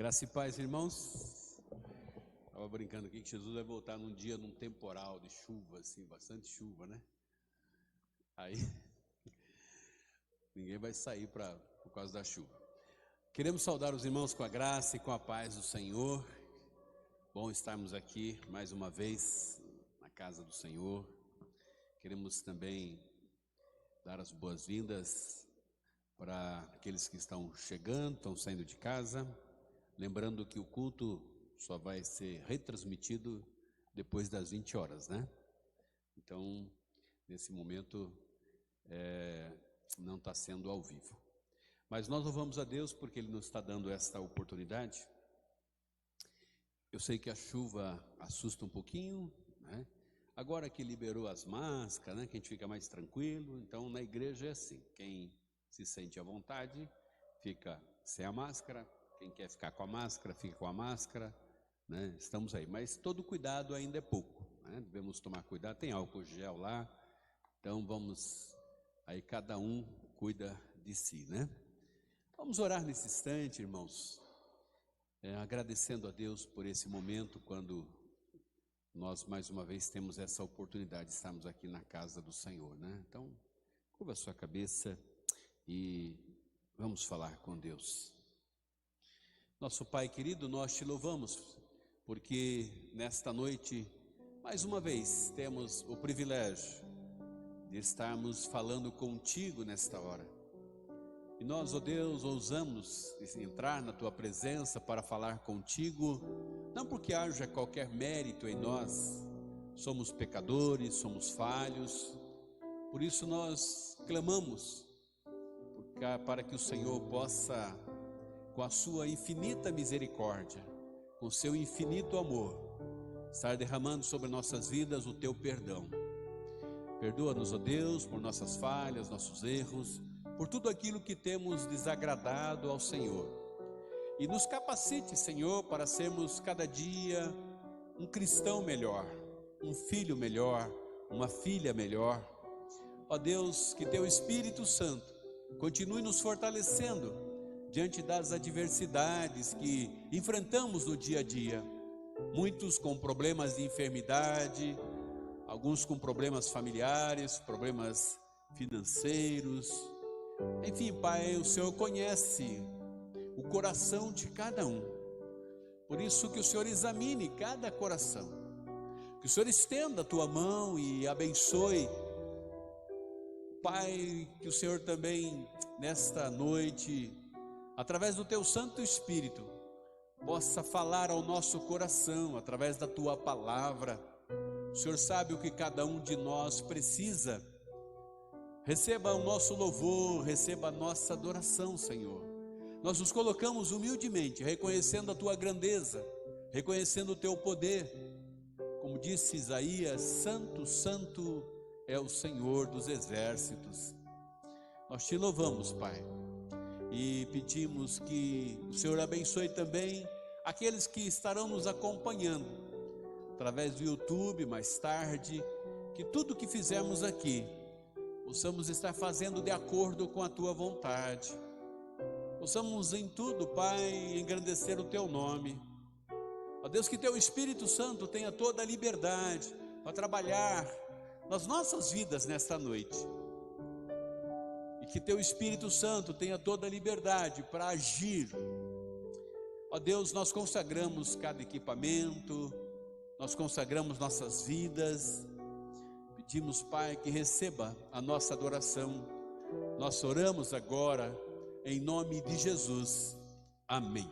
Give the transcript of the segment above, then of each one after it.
Graça e paz, irmãos. Estava brincando aqui que Jesus vai voltar num dia, num temporal de chuva, assim, bastante chuva, né? Aí ninguém vai sair por causa da chuva. Queremos saudar os irmãos com a graça e com a paz do Senhor. Bom estarmos aqui mais uma vez na casa do Senhor. Queremos também dar as boas-vindas para aqueles que estão chegando, estão saindo de casa. Lembrando que o culto só vai ser retransmitido depois das 20 horas, né? Então, nesse momento, não está sendo ao vivo. Mas nós louvamos a Deus porque Ele nos está dando esta oportunidade. Eu sei que a chuva assusta um pouquinho, né? Agora que liberou as máscaras, né? Que a gente fica mais tranquilo. Então, na igreja é assim, quem se sente à vontade fica sem a máscara. Quem quer ficar com a máscara, fica com a máscara, né? Estamos aí, mas todo cuidado ainda é pouco, né? Devemos tomar cuidado, tem álcool gel lá, então vamos, aí cada um cuida de si, né? Vamos orar nesse instante, irmãos, agradecendo a Deus por esse momento, quando nós mais uma vez temos essa oportunidade de estarmos aqui na casa do Senhor, né? Então, curva a sua cabeça e vamos falar com Deus. Nosso Pai querido, nós te louvamos, porque nesta noite, mais uma vez, temos o privilégio de estarmos falando contigo nesta hora. E nós, ó Deus, ousamos entrar na tua presença para falar contigo, não porque haja qualquer mérito em nós, somos pecadores, somos falhos, por isso nós clamamos para que o Senhor possa, com a sua infinita misericórdia, com o seu infinito amor, estar derramando sobre nossas vidas o teu perdão. Perdoa-nos, ó Deus, por nossas falhas, nossos erros, por tudo aquilo que temos desagradado ao Senhor. E nos capacite, Senhor, para sermos cada dia um cristão melhor, um filho melhor, uma filha melhor. Ó Deus, que teu Espírito Santo continue nos fortalecendo diante das adversidades que enfrentamos no dia a dia. Muitos com problemas de enfermidade, alguns com problemas familiares, problemas financeiros. Enfim, Pai, o Senhor conhece o coração de cada um. Por isso que o Senhor examine cada coração. Que o Senhor estenda a tua mão e abençoe. Pai, que o Senhor também nesta noite, através do teu Santo Espírito, possa falar ao nosso coração, através da tua palavra. O Senhor sabe o que cada um de nós precisa. Receba o nosso louvor, receba a nossa adoração, Senhor. Nós nos colocamos humildemente, reconhecendo a tua grandeza, reconhecendo o teu poder. Como disse Isaías, santo, santo é o Senhor dos exércitos. Nós te louvamos, Pai. E pedimos que o Senhor abençoe também aqueles que estarão nos acompanhando através do YouTube mais tarde, que tudo que fizermos aqui possamos estar fazendo de acordo com a tua vontade. Possamos em tudo, Pai, engrandecer o teu nome. Ó Deus, que teu Espírito Santo tenha toda a liberdade para trabalhar nas nossas vidas nesta noite. E que teu Espírito Santo tenha toda a liberdade para agir. Ó Deus, nós consagramos cada equipamento, nós consagramos nossas vidas. Pedimos, Pai, que receba a nossa adoração. Nós oramos agora em nome de Jesus. Amém.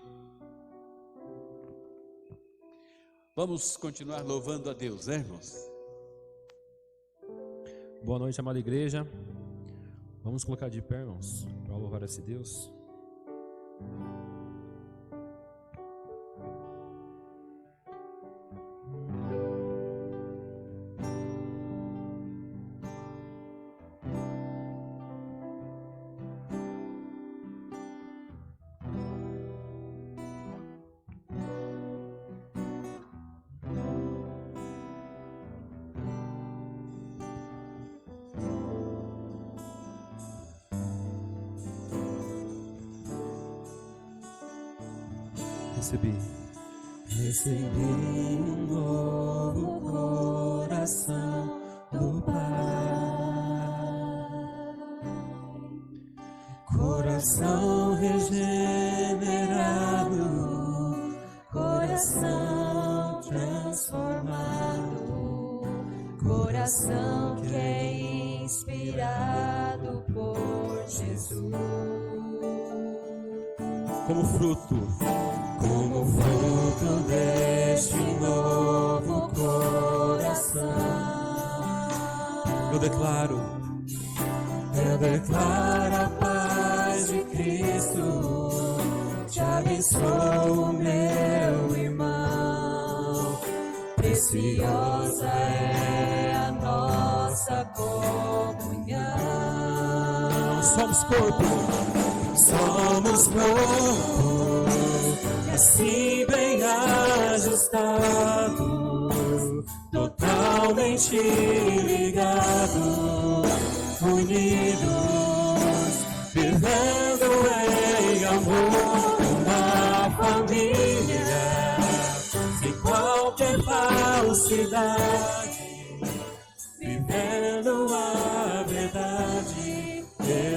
Vamos continuar louvando a Deus, né, irmãos? Boa noite, amada igreja. Vamos colocar de pé, irmãos, para louvar esse Deus. Recebi um novo coração do Pai, coração regenerado, coração transformado, coração que é inspirado por Jesus. Como fruto deste novo coração, eu declaro a paz de Cristo. Te abençoo, meu irmão, preciosa é a nossa comunhão. Somos corpo, assim bem ajustado, totalmente ligado, unidos, vivendo em amor, uma família, sem qualquer falsidade, vivendo a verdade,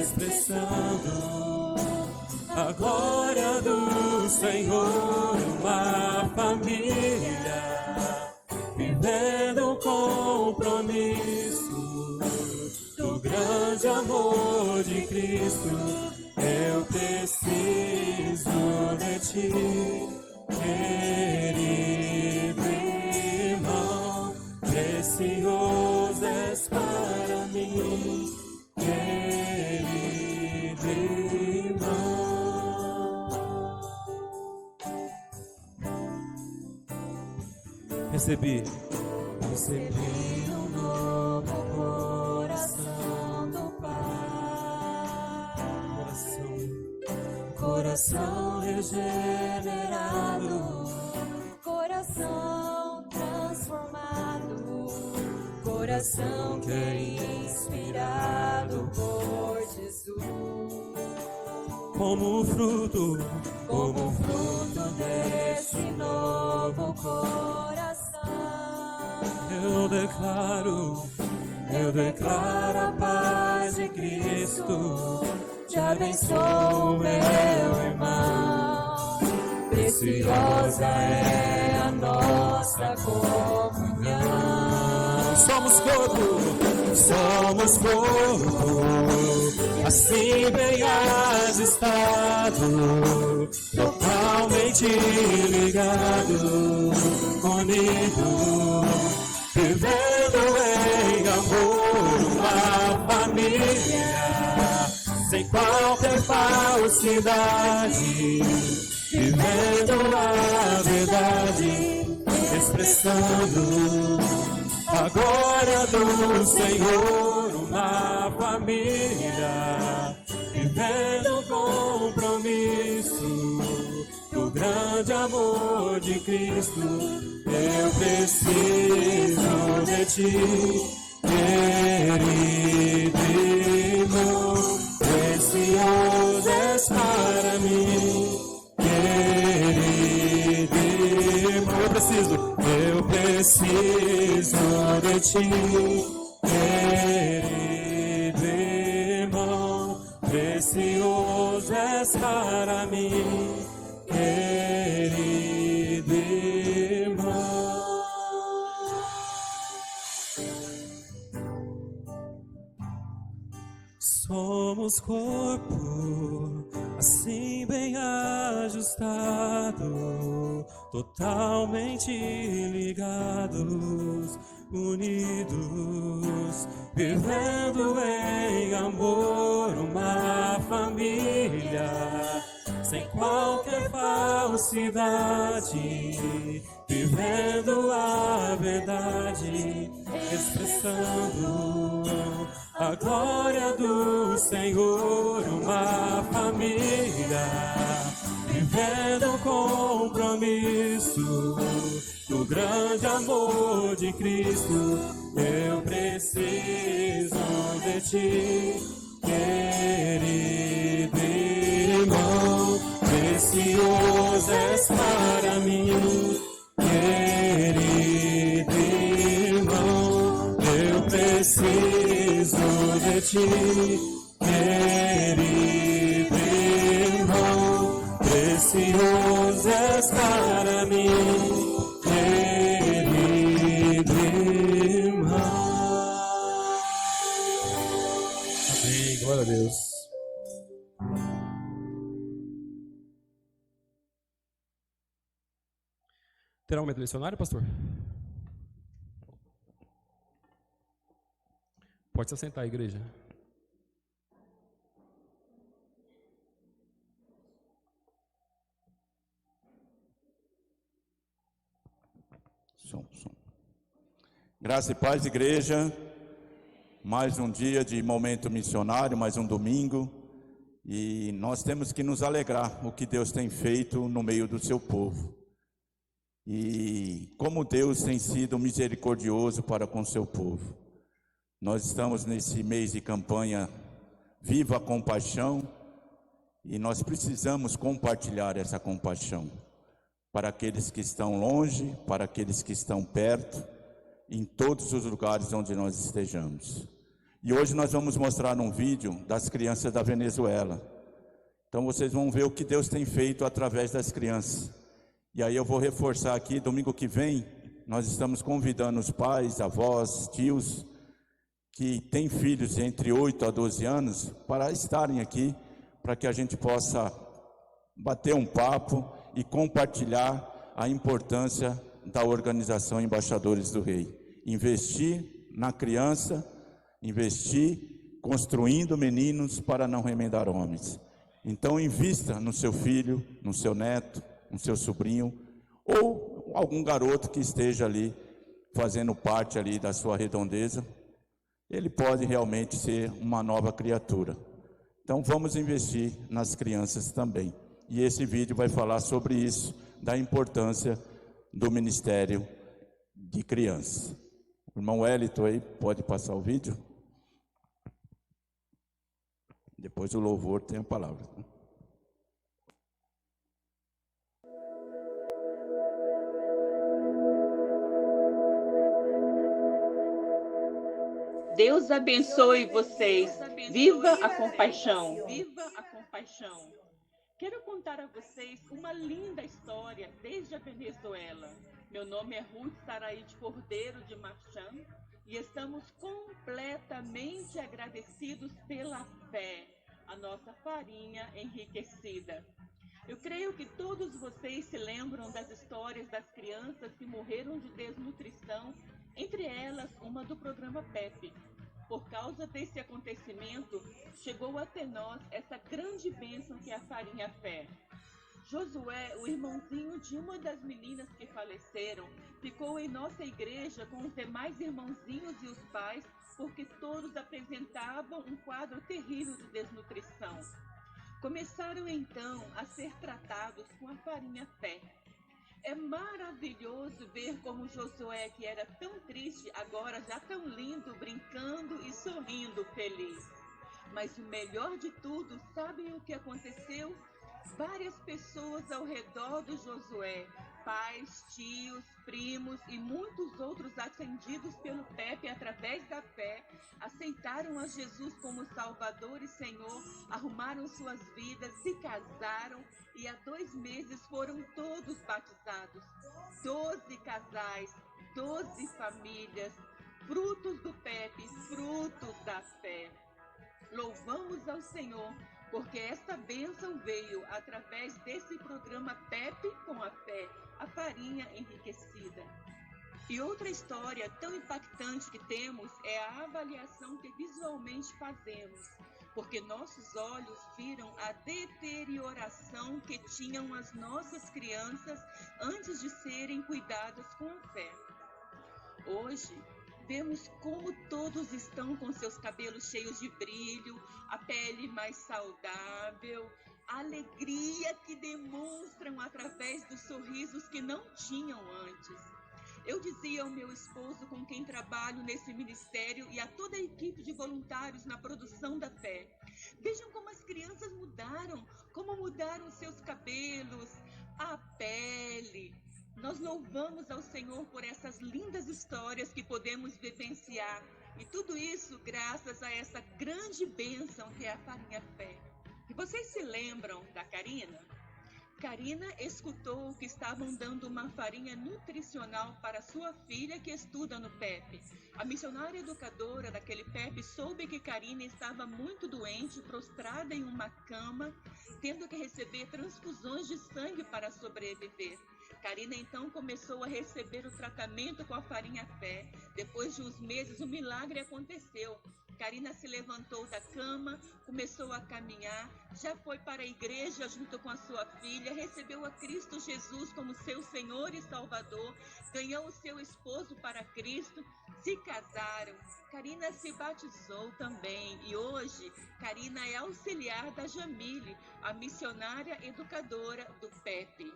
expressando a glória do Senhor, uma família, vivendo um compromisso do grande amor de Cristo. Eu preciso de ti, querido irmão, precioso és para mim, querido irmão. Recebi um novo coração do Pai, coração regenerado, coração transformado, coração que é inspirado por Jesus. como fruto deste novo coração, eu declaro a paz de Cristo. Te abençoo, meu irmão, preciosa é a nossa comunhão. Somos corpo, assim bem ajustado, totalmente ligado, unido, vivendo em amor, uma família, sem qualquer falsidade, vivendo a verdade, expressando a glória do Senhor, uma família, vivendo um compromisso do grande amor de Cristo. Eu preciso de ti, querido irmão, precioso és para mim, querido irmão. Eu preciso de ti, querido irmão, precioso és para mim, querido irmão. Somos corpo, assim bem ajustado, totalmente ligados, unidos, vivendo em amor, uma família, sem qualquer falsidade, vivendo a verdade, expressando a glória do Senhor, uma família, vivendo um compromisso do grande amor de Cristo. Eu preciso de ti, querido irmão, precioso és para mim, querido irmão, eu preciso de ti, querido irmão, precioso és para mim, querido irmão. Amém, glória a Deus. Terá um momento lecionário, pastor? Pode se assentar, igreja. Som. Graça e paz, igreja. Mais um dia de momento missionário, mais um domingo. E nós temos que nos alegrar o que Deus tem feito no meio do seu povo. E como Deus tem sido misericordioso para com o seu povo. Nós estamos nesse mês de campanha Viva a Compaixão e nós precisamos compartilhar essa compaixão para aqueles que estão longe, para aqueles que estão perto, em todos os lugares onde nós estejamos. E hoje nós vamos mostrar um vídeo das crianças da Venezuela. Então vocês vão ver o que Deus tem feito através das crianças. E aí eu vou reforçar aqui, domingo que vem, nós estamos convidando os pais, avós, tios, que têm filhos entre 8 a 12 anos, para estarem aqui, para que a gente possa bater um papo e compartilhar a importância da organização Embaixadores do Rei. Investir na criança, investir construindo meninos para não remendar homens. Então invista no seu filho, no seu neto, no seu sobrinho, ou algum garoto que esteja ali, fazendo parte ali da sua redondeza, ele pode realmente ser uma nova criatura. Então vamos investir nas crianças também. E esse vídeo vai falar sobre isso, da importância do Ministério de Crianças. O irmão Wellington aí, pode passar o vídeo? Depois o louvor tem a palavra. Deus abençoe vocês. Viva a compaixão. Viva a compaixão. Quero contar a vocês uma linda história desde a Venezuela. Meu nome é Ruth Saraide Cordeiro de Marchand e estamos completamente agradecidos pela fé, a nossa farinha enriquecida. Eu creio que todos vocês se lembram das histórias das crianças que morreram de desnutrição, entre elas uma do programa PEP. Por causa desse acontecimento, chegou até nós essa grande bênção que é a farinha fé. Josué, o irmãozinho de uma das meninas que faleceram, ficou em nossa igreja com os demais irmãozinhos e os pais, porque todos apresentavam um quadro terrível de desnutrição. Começaram então a ser tratados com a farinha fé. É maravilhoso ver como Josué, que era tão triste, agora já tão lindo, brincando e sorrindo feliz. Mas o melhor de tudo, sabem o que aconteceu? Várias pessoas ao redor do Josué, pais, tios, primos e muitos outros atendidos pelo PEP através da fé, aceitaram a Jesus como Salvador e Senhor, arrumaram suas vidas, se casaram e há 2 meses foram todos batizados. 12 casais, 12 famílias, frutos do PEP, frutos da fé. Louvamos ao Senhor, porque esta bênção veio através desse programa PEP com a fé, a farinha enriquecida. E outra história tão impactante que temos é a avaliação que visualmente fazemos, porque nossos olhos viram a deterioração que tinham as nossas crianças antes de serem cuidadas com a fé. Hoje, vemos como todos estão com seus cabelos cheios de brilho, a pele mais saudável, a alegria que demonstram através dos sorrisos que não tinham antes. Eu dizia ao meu esposo, com quem trabalho nesse ministério, e a toda a equipe de voluntários na produção da fé: vejam como as crianças mudaram, como mudaram seus cabelos, a pele. Nós louvamos ao Senhor por essas lindas histórias que podemos vivenciar. E tudo isso graças a essa grande bênção que é a Farinha Fé. E vocês se lembram da Karina? Karina escutou que estavam dando uma farinha nutricional para sua filha que estuda no PEP. A missionária educadora daquele PEP soube que Karina estava muito doente, prostrada em uma cama, tendo que receber transfusões de sangue para sobreviver. Karina então começou a receber o tratamento com a Farinha Fé. Depois de uns meses, um milagre aconteceu. Karina se levantou da cama, começou a caminhar, já foi para a igreja junto com a sua filha, recebeu a Cristo Jesus como seu Senhor e Salvador, ganhou o seu esposo para Cristo, se casaram. Karina se batizou também e hoje Karina é auxiliar da Jamile, a missionária educadora do PEP.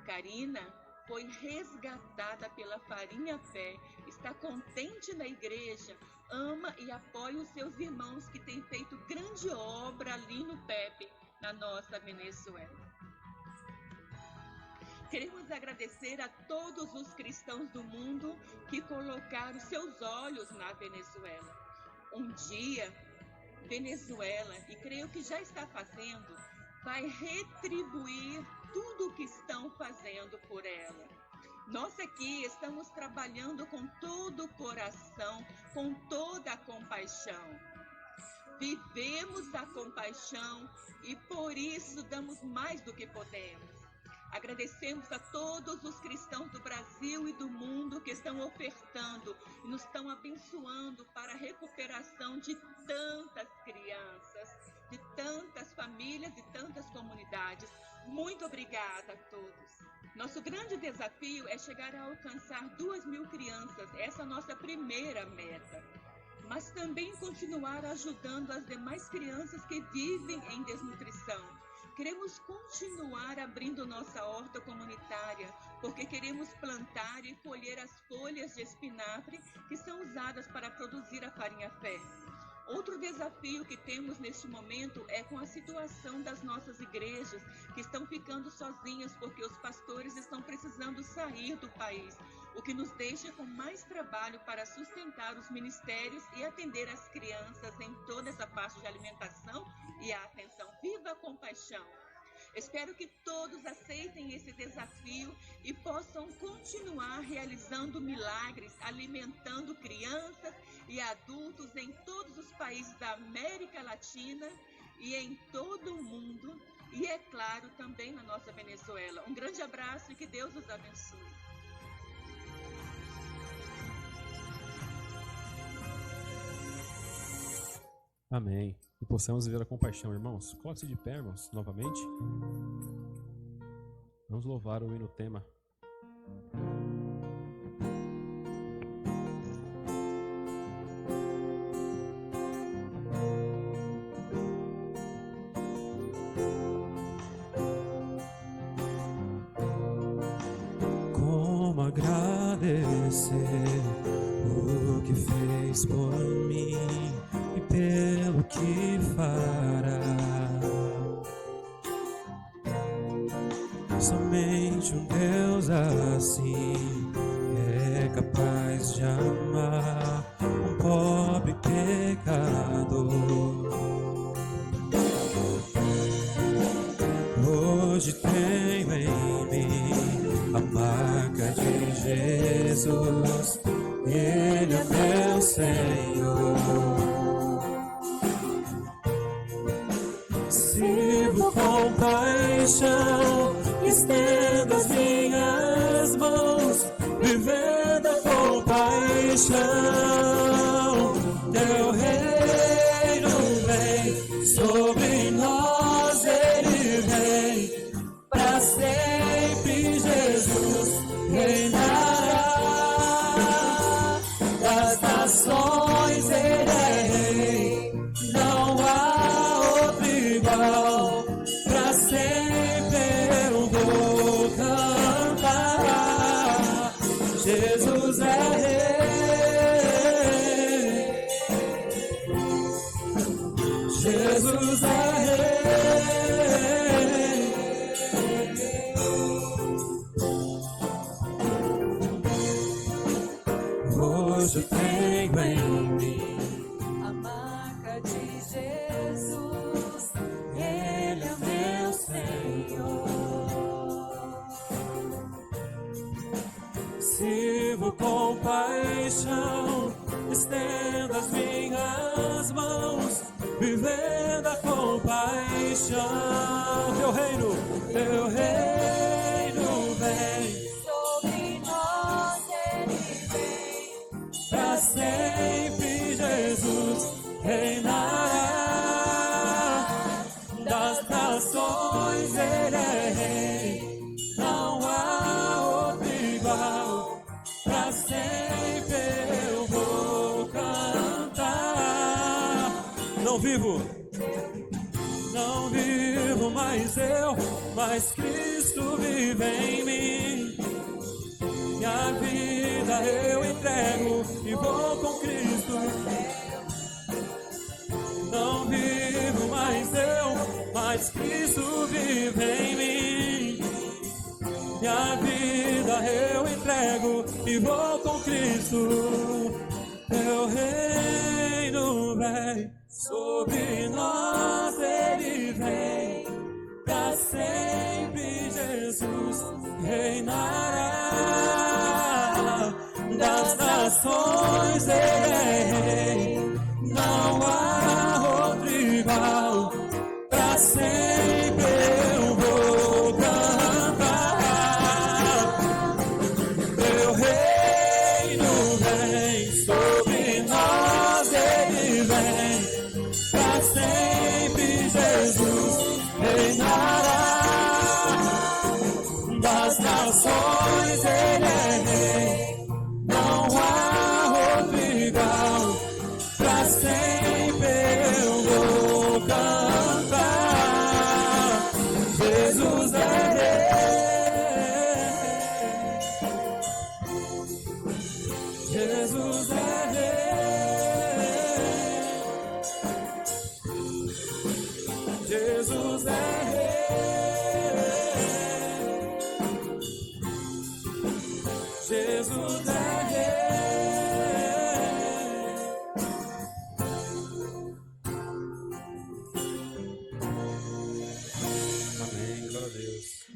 Karina foi resgatada pela Farinha Fé, está contente na igreja, ama e apoia os seus irmãos que têm feito grande obra ali no PEP, na nossa Venezuela. Queremos agradecer a todos os cristãos do mundo que colocaram seus olhos na Venezuela. Um dia, Venezuela, e creio que já está fazendo, vai retribuir tudo o que estão fazendo por ela. Nós aqui estamos trabalhando com todo o coração, com toda a compaixão. Vivemos a compaixão e por isso damos mais do que podemos. Agradecemos a todos os cristãos do Brasil e do mundo que estão ofertando e nos estão abençoando para a recuperação de tantas crianças, de tantas famílias e tantas comunidades. Muito obrigada a todos. Nosso grande desafio é chegar a alcançar 2.000 crianças, essa é a nossa primeira meta. Mas também continuar ajudando as demais crianças que vivem em desnutrição. Queremos continuar abrindo nossa horta comunitária, porque queremos plantar e colher as folhas de espinafre que são usadas para produzir a Farinha Fé. Outro desafio que temos neste momento é com a situação das nossas igrejas, que estão ficando sozinhas porque os pastores estão precisando sair do país, o que nos deixa com mais trabalho para sustentar os ministérios e atender as crianças em toda essa parte de alimentação e a atenção. Viva a compaixão! Espero que todos aceitem esse desafio e possam continuar realizando milagres, alimentando crianças e adultos em todos os países da América Latina e em todo o mundo. E, é claro, também na nossa Venezuela. Um grande abraço e que Deus os abençoe. Amém. E possamos viver a compaixão, irmãos. Coloque-se de pé, irmãos, novamente. Vamos louvar o hino tema. Como agradecer o que fez por mim e pelo que fará. Somente um Deus assim é capaz de amar um pobre pecador. Hoje tenho em mim a marca de Jesus, Ele é meu Senhor. Sirvo com paixão, estendo as minhas mãos, vivendo com paixão. Teu reino vem sobre nós, Ele vem para sempre. Jesus reinará das nações, Ele é rei, não há outro igual. Para sempre eu vou cantar. tenho em mim a marca de Jesus, Ele é meu Senhor. Sirvo com paixão, estendo as minhas mãos, vivendo a compaixão. Teu reino vem. Sobre nós Ele vem. Pra sempre Jesus reinará. Das nações Ele é rei. Não há outro igual. Pra sempre eu vou cantar. Não vivo mais eu, mas Cristo vive em mim. Minha vida eu entrego e vou com Cristo. Não vivo mais eu, mas Cristo vive em mim. Minha vida eu entrego e vou com Cristo. Teu reino vem, sobre nós Ele vem. Pra sempre Jesus reinará. Das nações Ele é rei. Não há outro igual. Pra sempre eu vou cantar. Teu reino vem, sobre nós Ele vem. Pra sempre Jesus reinará. Das nações Ele é rei. Não há outro igual. Pra sempre eu vou cantar. Jesus é rei. Jesus é rei. Jesus é rei. Jesus é Amém, glória a Deus.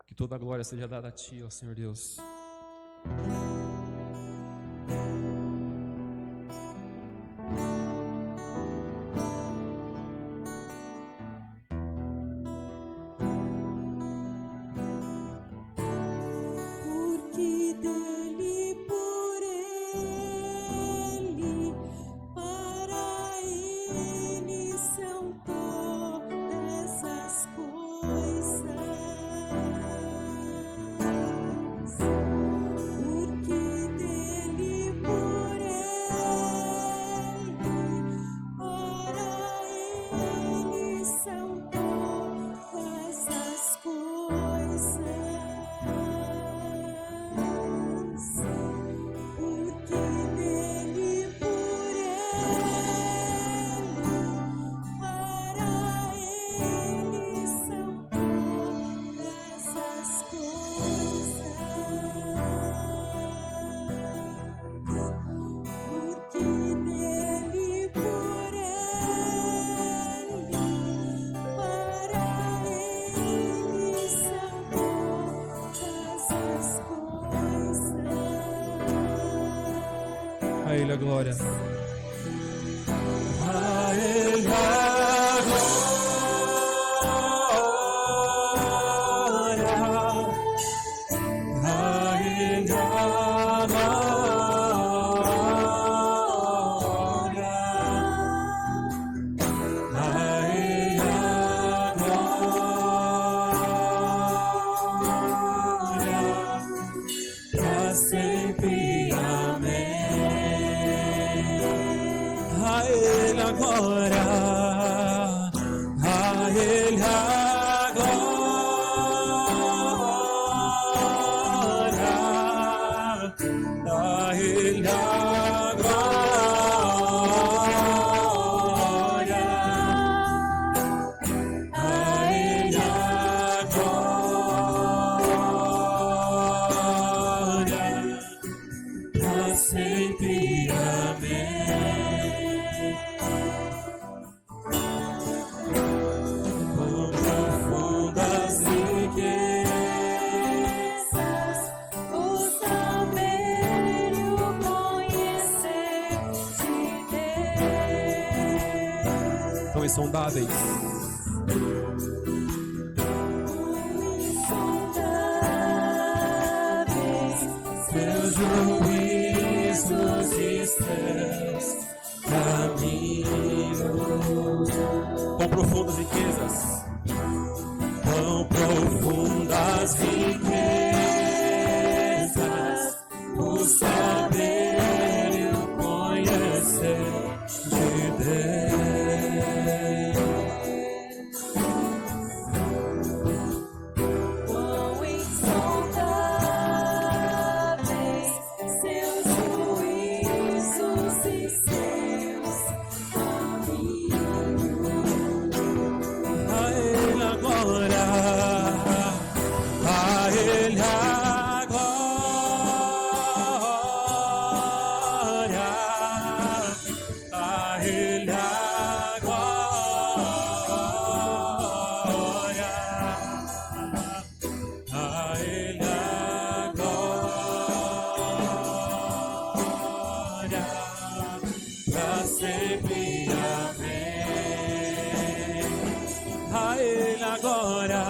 Que toda a glória seja dada a Ti, ó Senhor Deus. Porque dele, por Ele, para Ele são todas as coisas. Porque dele, por Ele, para Ele são todas as coisas. Porque dele, por Ele, para Ele são todas as coisas. Porque dele, por Ele, para Ele são todas as coisas. A Ele a glória. A Ele a glória, a Ele a glória, a Ele a glória, pra sempre. Amém. insondáveis. Seus juízos e seus caminhos. Quão profundas riquezas, Quão profundas riquezas o saber e o conhecer de Deus. Quão insondáveis seus juízos e seus caminhos. A Ele a glória, a Ele a glória, a Ele a glória, a Ele a glória, pra sempre. Amém. A Ele a glória,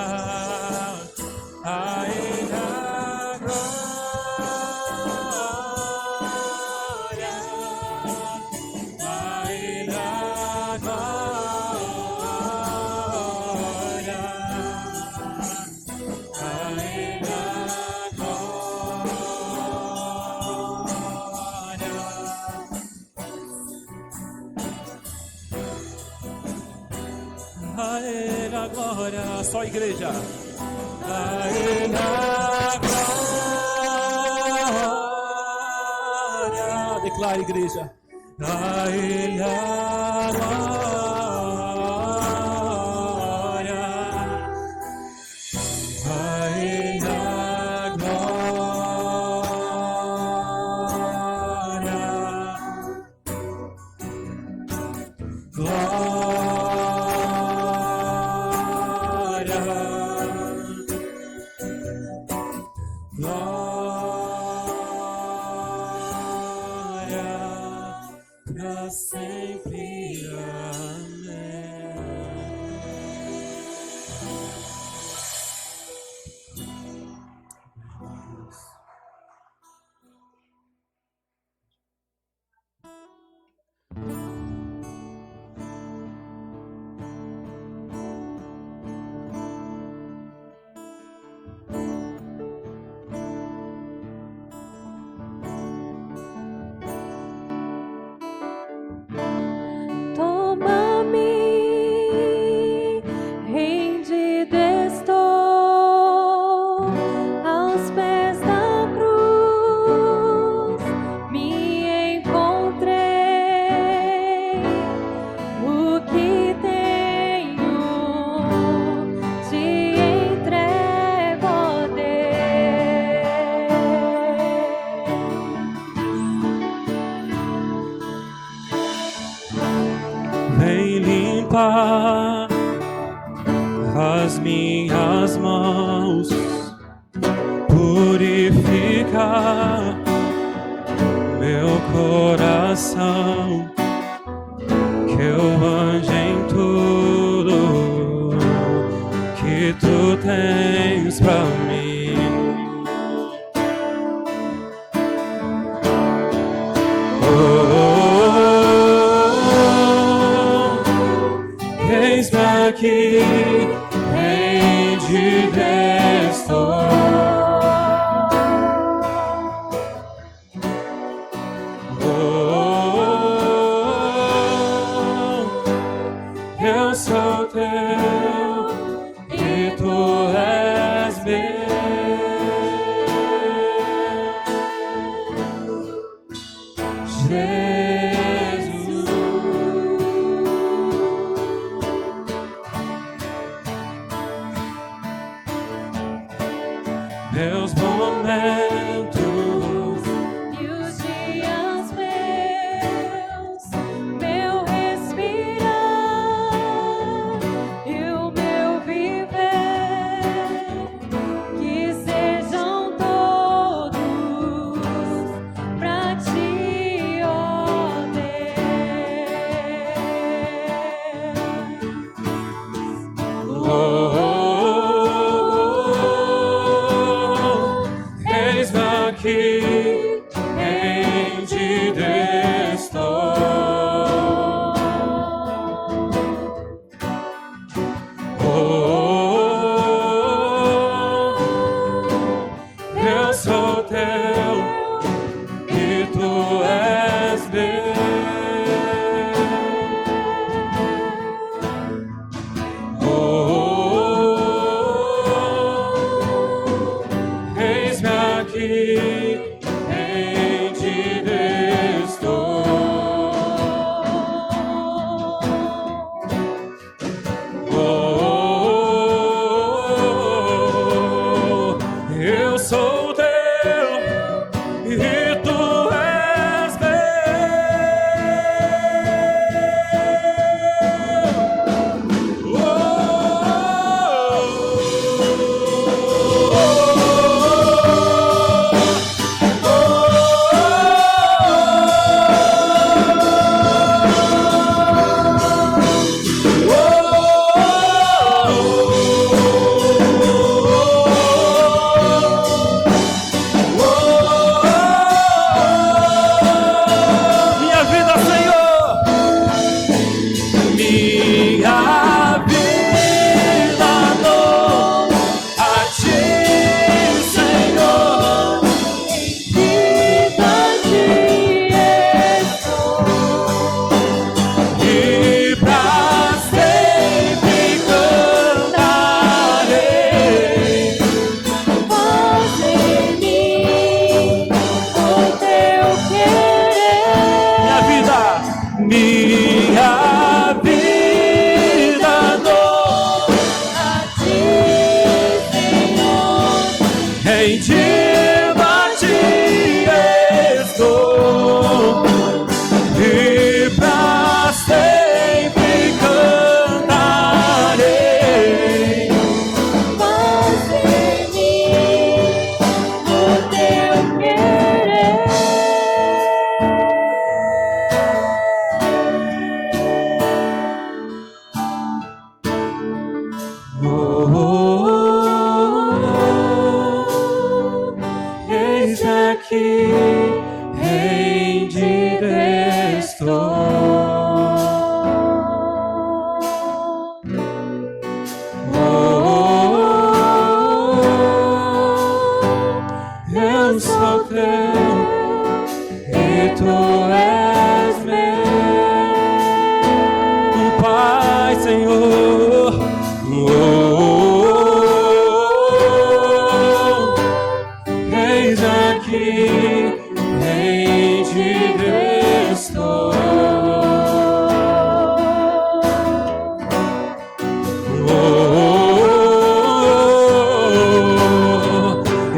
a Ele a glória, a Ele a glória, a Ele a glória. A Ele a glória, só igreja. a Ele a glória, Declare, igreja. a Ele a glória, a Ele a pra sempre. Amém. Toma-me, rendido estou aos pés da cruz, me encontrei. O que tenho te entrego, ó Deus. Vem limpar as minhas mãos, purificar meu coração, que eu ande em tudo que tu tens pra mim. Eis-me aqui, rendido estou. Eu sou teu e tu és meu. Meus momentos E os dias meus, meu respirar e o meu viver, que sejam todos pra ti, ó aqui, em ti estou. Eu sou teu e tu és meu. Eis-me aqui, em ti estou. Eu sou teu e tu és minha vida, Senhor, minha vida dou a ti, Senhor. E pra sempre cantarei. Faz em mim o teu querer. Minha vida dou A ti, Senhor, em ti, bati estou. E pra sempre cantarei. faz em mim o teu querer. Eis aqui, em ti estou. Eu sou teu e tu és meu. Pai, Senhor. Eis aqui, em ti estou.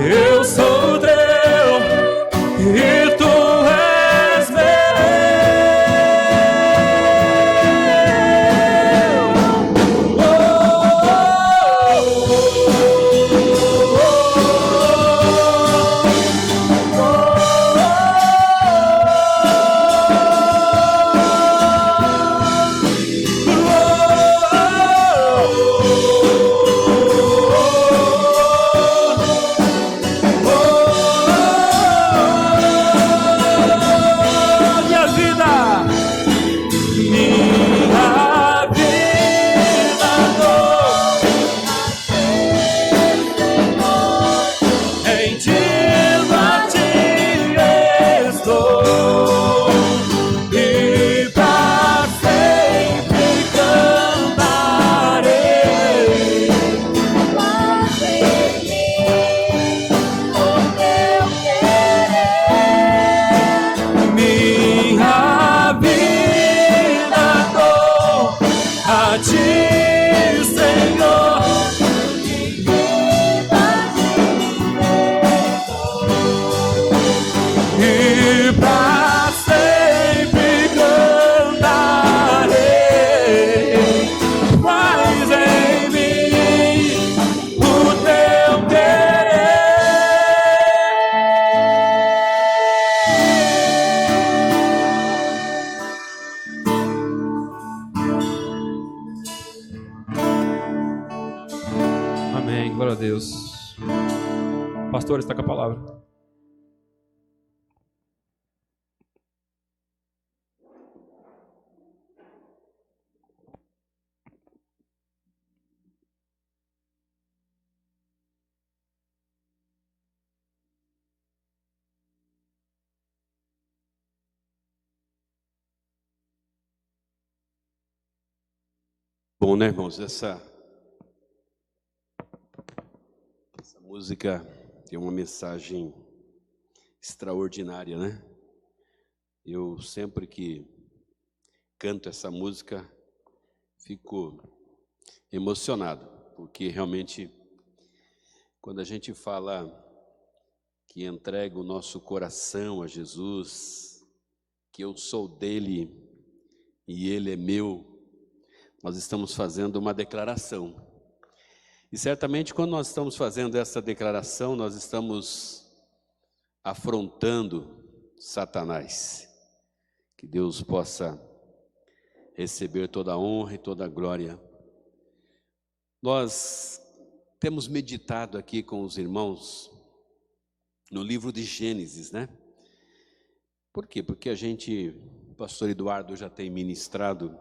Eu sou teu e tu és minha vida, dou em ti, bati estou. E pra sempre cantarei. Faz em mim o teu querer. Minha vida dou a ti, Senhor. E pra sempre cantarei. Faz em mim o teu querer. Amém. Glória a Deus. Pastor, está com a palavra. Bom, né, irmãos? Essa música tem uma mensagem extraordinária, né? Eu sempre que canto essa música fico emocionado, porque realmente quando a gente fala que entrega o nosso coração a Jesus, que eu sou dele e ele é meu, nós estamos fazendo uma declaração. E certamente quando nós estamos fazendo essa declaração, nós estamos afrontando Satanás. Que Deus possa receber toda a honra e toda a glória. Nós temos meditado aqui com os irmãos no livro de Gênesis, né? Por quê? Porque o pastor Eduardo já tem ministrado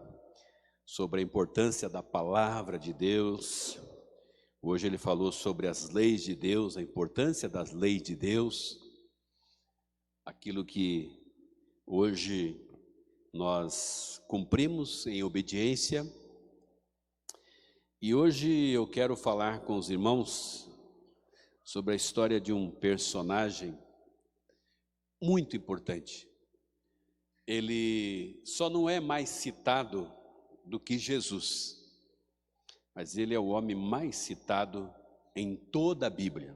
sobre a importância da palavra de Deus. Hoje ele falou sobre as leis de Deus, a importância das leis de Deus, aquilo que hoje nós cumprimos em obediência. E hoje eu quero falar com os irmãos sobre a história de um personagem muito importante. Ele só não é mais citado do que Jesus, mas ele é o homem mais citado em toda a Bíblia.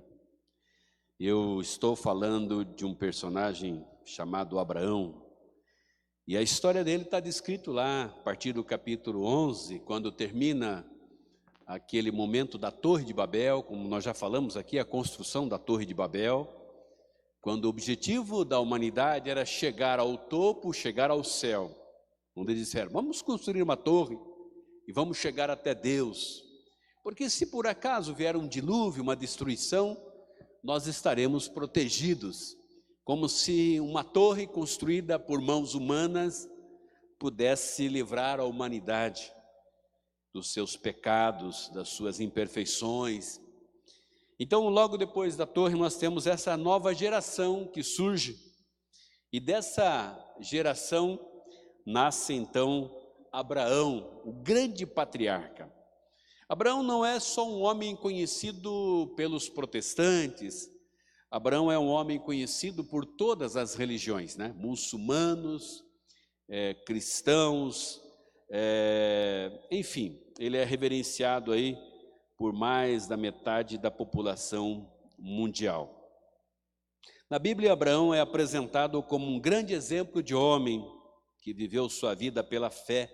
Eu estou falando de um personagem chamado Abraão, e a história dele está descrito lá, a partir do capítulo 11, quando termina aquele momento da Torre de Babel, como nós já falamos aqui, a construção da Torre de Babel, quando o objetivo da humanidade era chegar ao topo, chegar ao céu, onde eles disseram, vamos construir uma torre e vamos chegar até Deus, porque se por acaso vier um dilúvio, uma destruição, nós estaremos protegidos, como se uma torre construída por mãos humanas pudesse livrar a humanidade dos seus pecados, das suas imperfeições. Então, logo depois da torre, nós temos essa nova geração que surge, e dessa geração nasce então Abraão, o grande patriarca. Abraão não é só um homem conhecido pelos protestantes, Abraão é um homem conhecido por todas as religiões, né? Muçulmanos, cristãos, enfim, ele é reverenciado aí por mais da metade da população mundial. Na Bíblia, Abraão é apresentado como um grande exemplo de homem que viveu sua vida pela fé.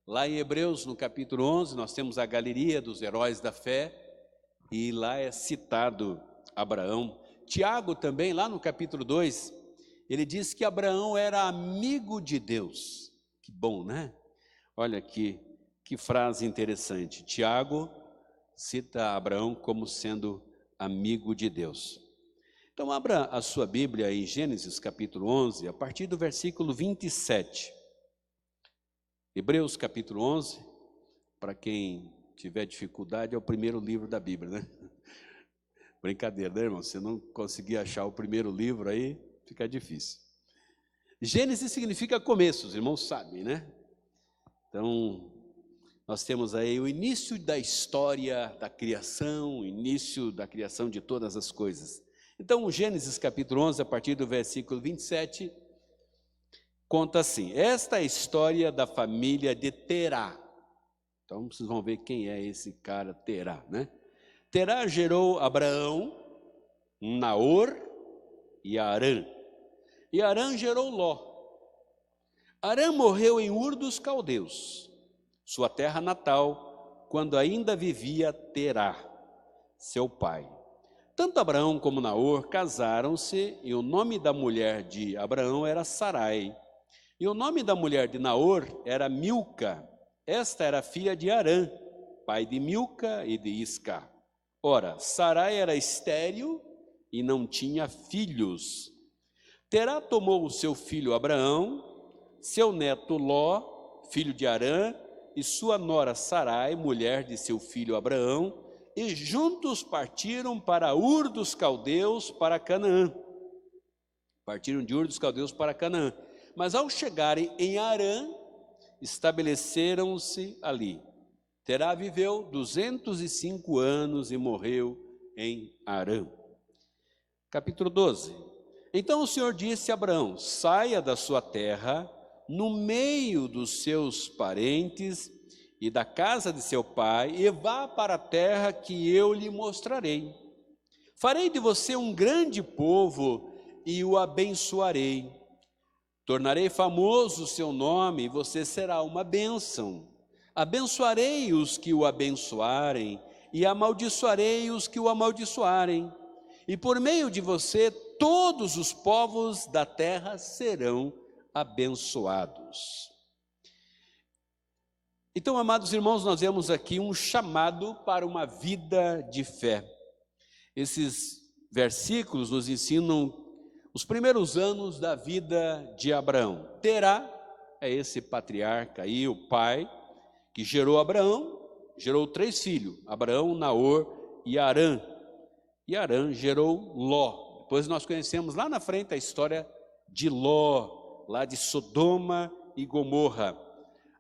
Lá em Hebreus, no capítulo 11, nós temos a galeria dos heróis da fé, e lá é citado Abraão. Tiago também, lá no capítulo 2, ele diz que Abraão era amigo de Deus. Que bom, né? Olha que frase interessante. Tiago cita Abraão como sendo amigo de Deus. Então, abra a sua Bíblia em Gênesis capítulo 11, a partir do versículo 27. Hebreus capítulo 11, para quem tiver dificuldade, é o primeiro livro da Bíblia, né? Brincadeira, né, irmão? Se não conseguir achar o primeiro livro aí, fica difícil. Gênesis significa começo, os irmãos sabem, né? Então, nós temos aí o início da história da criação, o início da criação de todas as coisas. Então, Gênesis capítulo 11, a partir do versículo 27, conta assim: esta é a história da família de Terá. Então, vocês vão ver quem é esse cara Terá, né? Terá gerou Abraão, Naor e Harã. E Harã gerou Ló. Harã morreu em Ur dos Caldeus, sua terra natal, quando ainda vivia Terá, seu pai. Tanto Abraão como Naor casaram-se, e o nome da mulher de Abraão era Sarai. E o nome da mulher de Naor era Milca. Esta era filha de Harã, pai de Milca e de Isca. Ora, Sarai era estéril e não tinha filhos. Terá tomou o seu filho Abraão, seu neto Ló, filho de Harã, e sua nora Sarai, mulher de seu filho Abraão, e juntos partiram para Ur dos Caldeus, para Canaã. Partiram de Ur dos Caldeus para Canaã. Mas ao chegarem em Harã, estabeleceram-se ali. Terá viveu 205 anos e morreu em Harã. Capítulo 12. Então o Senhor disse a Abraão: saia da sua terra, no meio dos seus parentes e da casa de seu pai, e vá para a terra que eu lhe mostrarei. Farei de você um grande povo e o abençoarei. Tornarei famoso o seu nome e você será uma bênção. Abençoarei os que o abençoarem e amaldiçoarei os que o amaldiçoarem. E por meio de você, todos os povos da terra serão abençoados. Então, amados irmãos, nós vemos aqui um chamado para uma vida de fé. Esses versículos nos ensinam os primeiros anos da vida de Abraão. Terá é esse patriarca aí, o pai, que gerou Abraão, gerou 3 filhos, Abraão, Naor e Harã. E Harã gerou Ló. Depois nós conhecemos lá na frente a história de Ló, lá de Sodoma e Gomorra.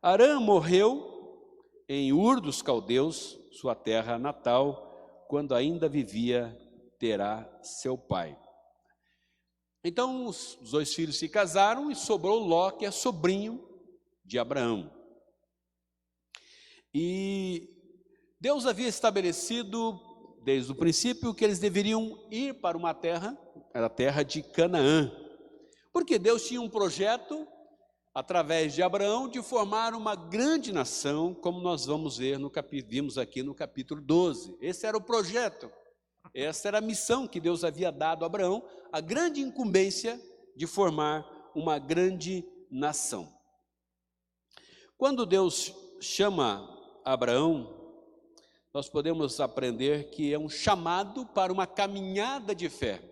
Harã morreu em Ur dos Caldeus, sua terra natal, quando ainda vivia Terá, seu pai. Então os 2 filhos se casaram e sobrou Ló, que é sobrinho de Abraão. E Deus havia estabelecido desde o princípio que eles deveriam ir para uma terra, era a terra de Canaã. Porque Deus tinha um projeto, através de Abraão, de formar uma grande nação, como nós vamos ver vimos aqui no capítulo 12. Esse era o projeto, essa era a missão que Deus havia dado a Abraão, a grande incumbência de formar uma grande nação. Quando Deus chama Abraão, nós podemos aprender que é um chamado para uma caminhada de fé.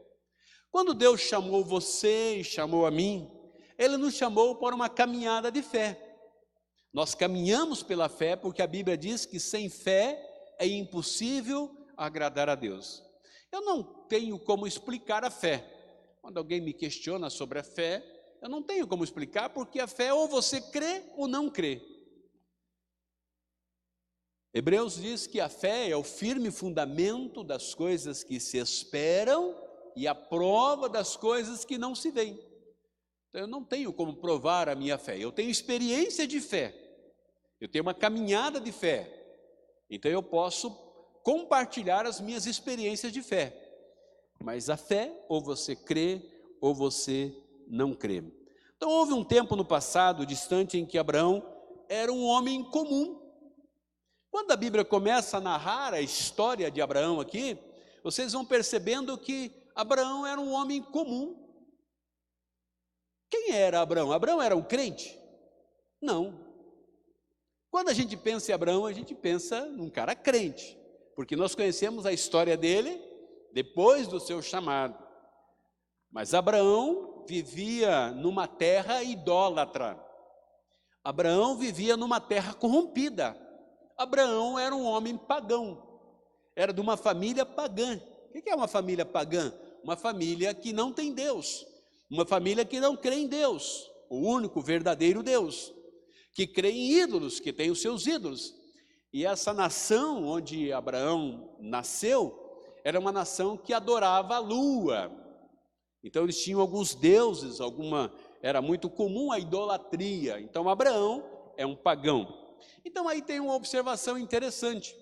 Quando Deus chamou você e chamou a mim, Ele nos chamou para uma caminhada de fé. Nós caminhamos pela fé porque a Bíblia diz que sem fé é impossível agradar a Deus. Eu não tenho como explicar a fé. Quando alguém me questiona sobre a fé, eu não tenho como explicar, porque a fé ou você crê ou não crê. Hebreus diz que a fé é o firme fundamento das coisas que se esperam e a prova das coisas que não se veem. Então eu não tenho como provar a minha fé, eu tenho experiência de fé, eu tenho uma caminhada de fé, então eu posso compartilhar as minhas experiências de fé. Mas a fé, ou você crê, ou você não crê. Então houve um tempo no passado distante em que Abraão era um homem comum. Quando a Bíblia começa a narrar a história de Abraão aqui, vocês vão percebendo que Abraão era um homem comum. Quem era Abraão? Abraão era um crente? Não. Quando a gente pensa em Abraão, a gente pensa num cara crente, porque nós conhecemos a história dele depois do seu chamado. Mas Abraão vivia numa terra idólatra. Abraão vivia numa terra corrompida. Abraão era um homem pagão, era de uma família pagã. O que é uma família pagã? Uma família que não tem Deus, uma família que não crê em Deus, o único verdadeiro Deus, que crê em ídolos, que tem os seus ídolos. E essa nação onde Abraão nasceu, era uma nação que adorava a lua. Então eles tinham alguns deuses, era muito comum a idolatria. Então Abraão é um pagão. Então aí tem uma observação interessante.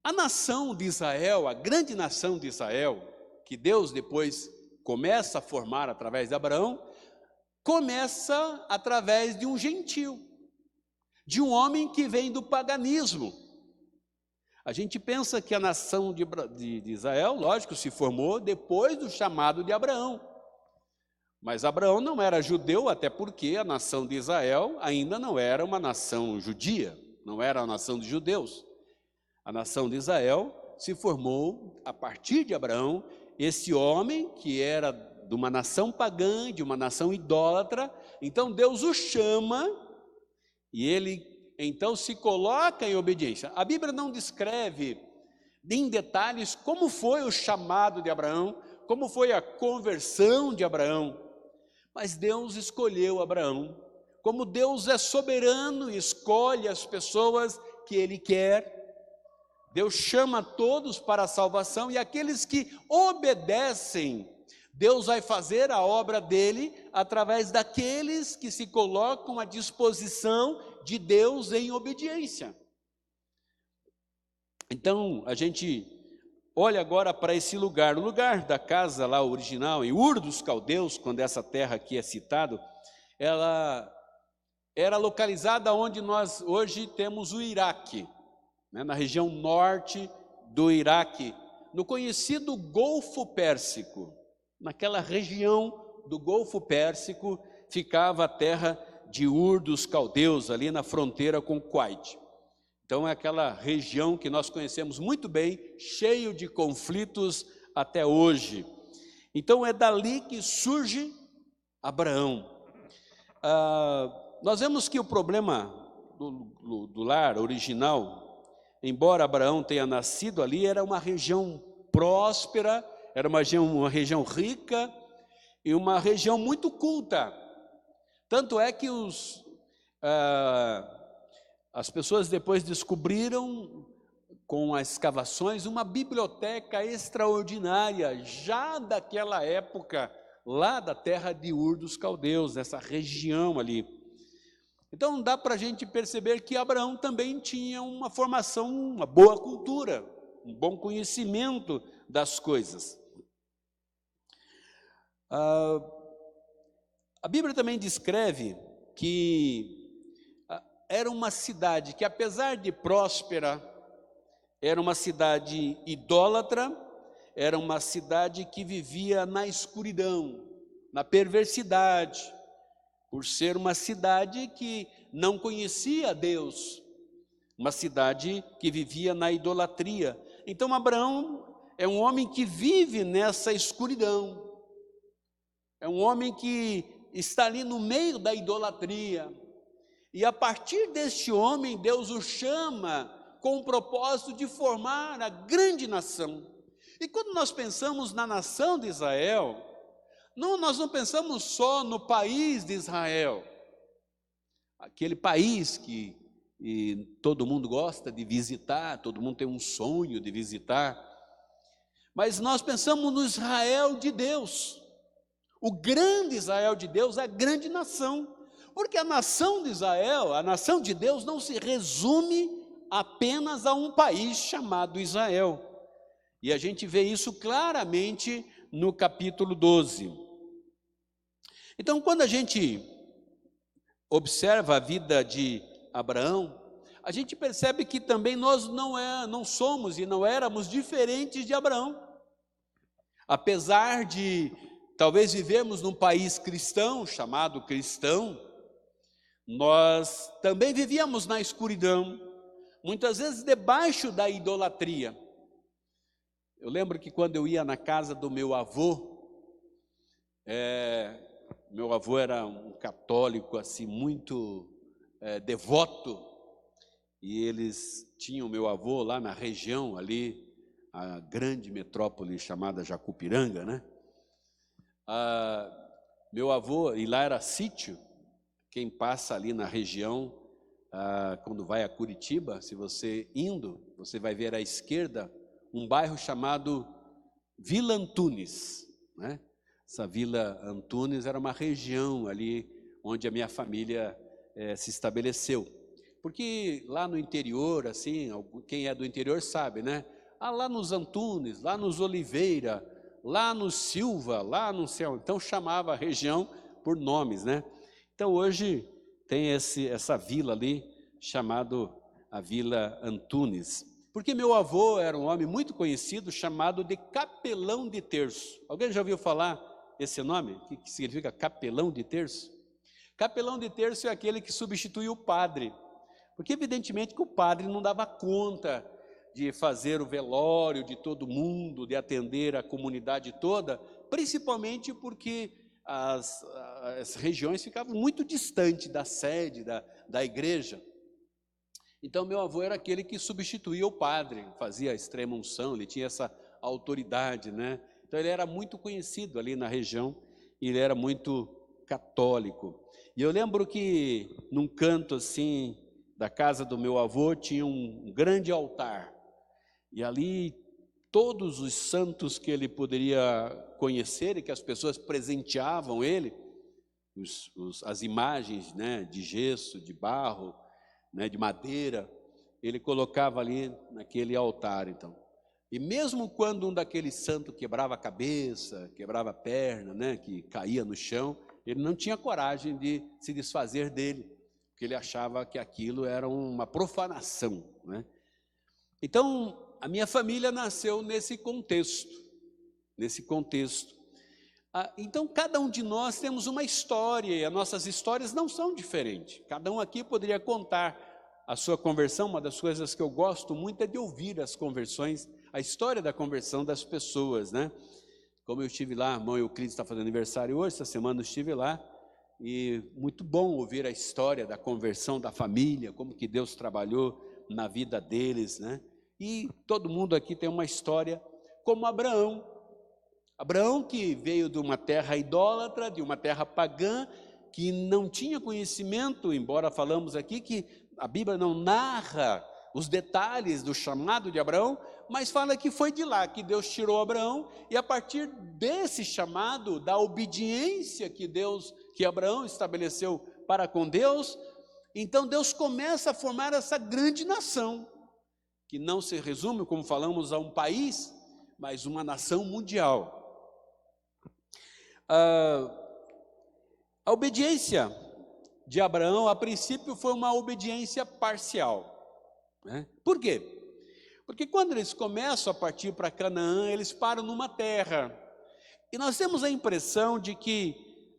A nação de Israel, a grande nação de Israel, que Deus depois começa a formar através de Abraão, começa através de um gentio, de um homem que vem do paganismo. A gente pensa que a nação de Israel, lógico, se formou depois do chamado de Abraão. Mas Abraão não era judeu, até porque a nação de Israel ainda não era uma nação judia, não era uma nação de judeus. A nação de Israel se formou a partir de Abraão, esse homem que era de uma nação pagã, de uma nação idólatra. Então Deus o chama e ele então se coloca em obediência. A Bíblia não descreve em detalhes como foi o chamado de Abraão, como foi a conversão de Abraão. Mas Deus escolheu Abraão como Deus é soberano e escolhe as pessoas que Ele quer. Deus chama todos para a salvação, e aqueles que obedecem, Deus vai fazer a obra dele através daqueles que se colocam à disposição de Deus em obediência. Então, a gente olha agora para esse lugar, o lugar da casa lá original, em Ur dos Caldeus, quando essa terra aqui é citada, ela era localizada onde nós hoje temos o Iraque, né, na região norte do Iraque, no conhecido Golfo Pérsico. Naquela região do Golfo Pérsico ficava a terra de Ur dos Caldeus, ali na fronteira com o Kuwait. Então é aquela região que nós conhecemos muito bem, cheio de conflitos até hoje. Então é dali que surge Abraão. Nós vemos que o problema do lar original, embora Abraão tenha nascido ali, era uma região próspera, era uma região rica e uma região muito culta. Tanto é que as pessoas depois descobriram, com as escavações, uma biblioteca extraordinária, já daquela época, lá da terra de Ur dos Caldeus, dessa região ali. Então dá para a gente perceber que Abraão também tinha uma formação, uma boa cultura, um bom conhecimento das coisas. A Bíblia também descreve que era uma cidade que, apesar de próspera, era uma cidade idólatra, era uma cidade que vivia na escuridão, na perversidade, por ser uma cidade que não conhecia Deus, uma cidade que vivia na idolatria. Então Abraão é um homem que vive nessa escuridão, é um homem que está ali no meio da idolatria, e a partir deste homem Deus o chama com o propósito de formar a grande nação. E quando nós pensamos na nação de Israel, nós não pensamos só no país de Israel, aquele país que todo mundo gosta de visitar, todo mundo tem um sonho de visitar, mas nós pensamos no Israel de Deus, o grande Israel de Deus, a grande nação, porque a nação de Israel, a nação de Deus, não se resume apenas a um país chamado Israel, e a gente vê isso claramente no capítulo 12. Então, quando a gente observa a vida de Abraão, a gente percebe que também nós não somos e não éramos diferentes de Abraão. Apesar de talvez vivermos num país cristão, chamado cristão, nós também vivíamos na escuridão, muitas vezes debaixo da idolatria. Eu lembro que quando eu ia na casa do meu avô, meu avô era um católico assim muito devoto, e eles tinham meu avô lá na região ali, a grande metrópole chamada Jacupiranga, né? Meu avô, e lá era sítio, quem passa ali na região, quando vai a Curitiba, se você indo, você vai ver à esquerda um bairro chamado Vila Antunes, né? Essa Vila Antunes era uma região ali onde a minha família se estabeleceu. Porque lá no interior, assim, quem é do interior sabe, né? Lá nos Antunes, lá nos Oliveira, lá no Silva, lá no céu. Então chamava a região por nomes, né? Então hoje tem essa vila ali, chamado a Vila Antunes. Porque meu avô era um homem muito conhecido, chamado de Capelão de Terço. Alguém já ouviu falar esse nome? O que significa Capelão de Terço? Capelão de Terço é aquele que substitui o padre. Porque evidentemente que o padre não dava conta de fazer o velório de todo mundo, de atender a comunidade toda, principalmente porque as regiões ficavam muito distantes da sede da igreja. Então meu avô era aquele que substituía o padre, fazia a extrema unção, ele tinha essa autoridade, né? Então ele era muito conhecido ali na região, ele era muito católico. E eu lembro que num canto assim da casa do meu avô tinha um grande altar. E ali todos os santos que ele poderia conhecer e que as pessoas presenteavam ele, as imagens, né, de gesso, de barro, né, de madeira, ele colocava ali naquele altar, então. E mesmo quando um daqueles santos quebrava a cabeça, quebrava a perna, né, que caía no chão, ele não tinha coragem de se desfazer dele, porque ele achava que aquilo era uma profanação, né? Então, a minha família nasceu nesse contexto. Então, cada um de nós temos uma história, e as nossas histórias não são diferentes. Cada um aqui poderia contar a sua conversão. Uma das coisas que eu gosto muito é de ouvir as conversões, a história da conversão das pessoas, né? Como eu estive lá, a irmã Euclides está fazendo aniversário hoje, essa semana eu estive lá, e muito bom ouvir a história da conversão da família, como que Deus trabalhou na vida deles, né? E todo mundo aqui tem uma história como Abraão. Abraão, que veio de uma terra idólatra, de uma terra pagã, que não tinha conhecimento, embora falamos aqui que a Bíblia não narra os detalhes do chamado de Abraão, mas fala que foi de lá que Deus tirou Abraão, e a partir desse chamado, da obediência que Abraão estabeleceu para com Deus, então Deus começa a formar essa grande nação, que não se resume, como falamos, a um país, mas uma nação mundial. A obediência de Abraão, a princípio, foi uma obediência parcial, né? Por quê? Porque quando eles começam a partir para Canaã, eles param numa terra, e nós temos a impressão de que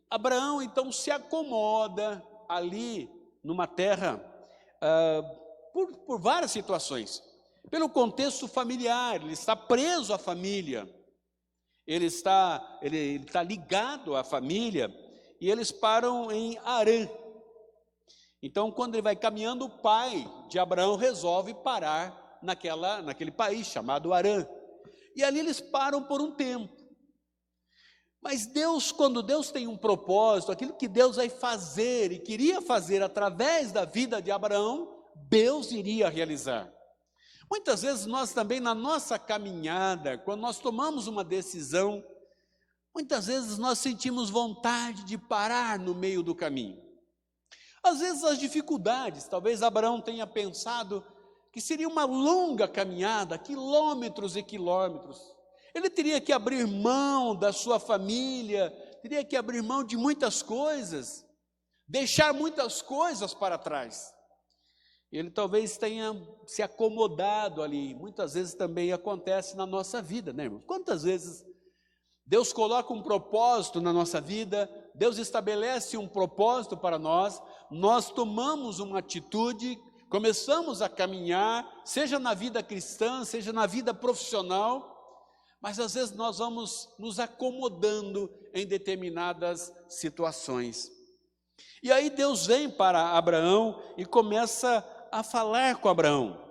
Abraão então se acomoda ali numa terra por várias situações. Pelo contexto familiar, ele está preso à família, ele está ligado à família, e eles param em Harã. Então, quando ele vai caminhando, o pai de Abraão resolve parar naquele país chamado Harã. E ali eles param por um tempo. Mas Deus, quando Deus tem um propósito, aquilo que Deus vai fazer e queria fazer através da vida de Abraão, Deus iria realizar. Muitas vezes nós também, na nossa caminhada, quando nós tomamos uma decisão, muitas vezes nós sentimos vontade de parar no meio do caminho. Às vezes as dificuldades, talvez Abraão tenha pensado que seria uma longa caminhada, quilômetros e quilômetros. Ele teria que abrir mão da sua família, teria que abrir mão de muitas coisas, deixar muitas coisas para trás. Ele talvez tenha se acomodado ali. Muitas vezes também acontece na nossa vida, né, irmão? Quantas vezes Deus coloca um propósito na nossa vida, Deus estabelece um propósito para nós, nós tomamos uma atitude, começamos a caminhar, seja na vida cristã, seja na vida profissional, mas às vezes nós vamos nos acomodando em determinadas situações. E aí Deus vem para Abraão e começa a falar com Abraão.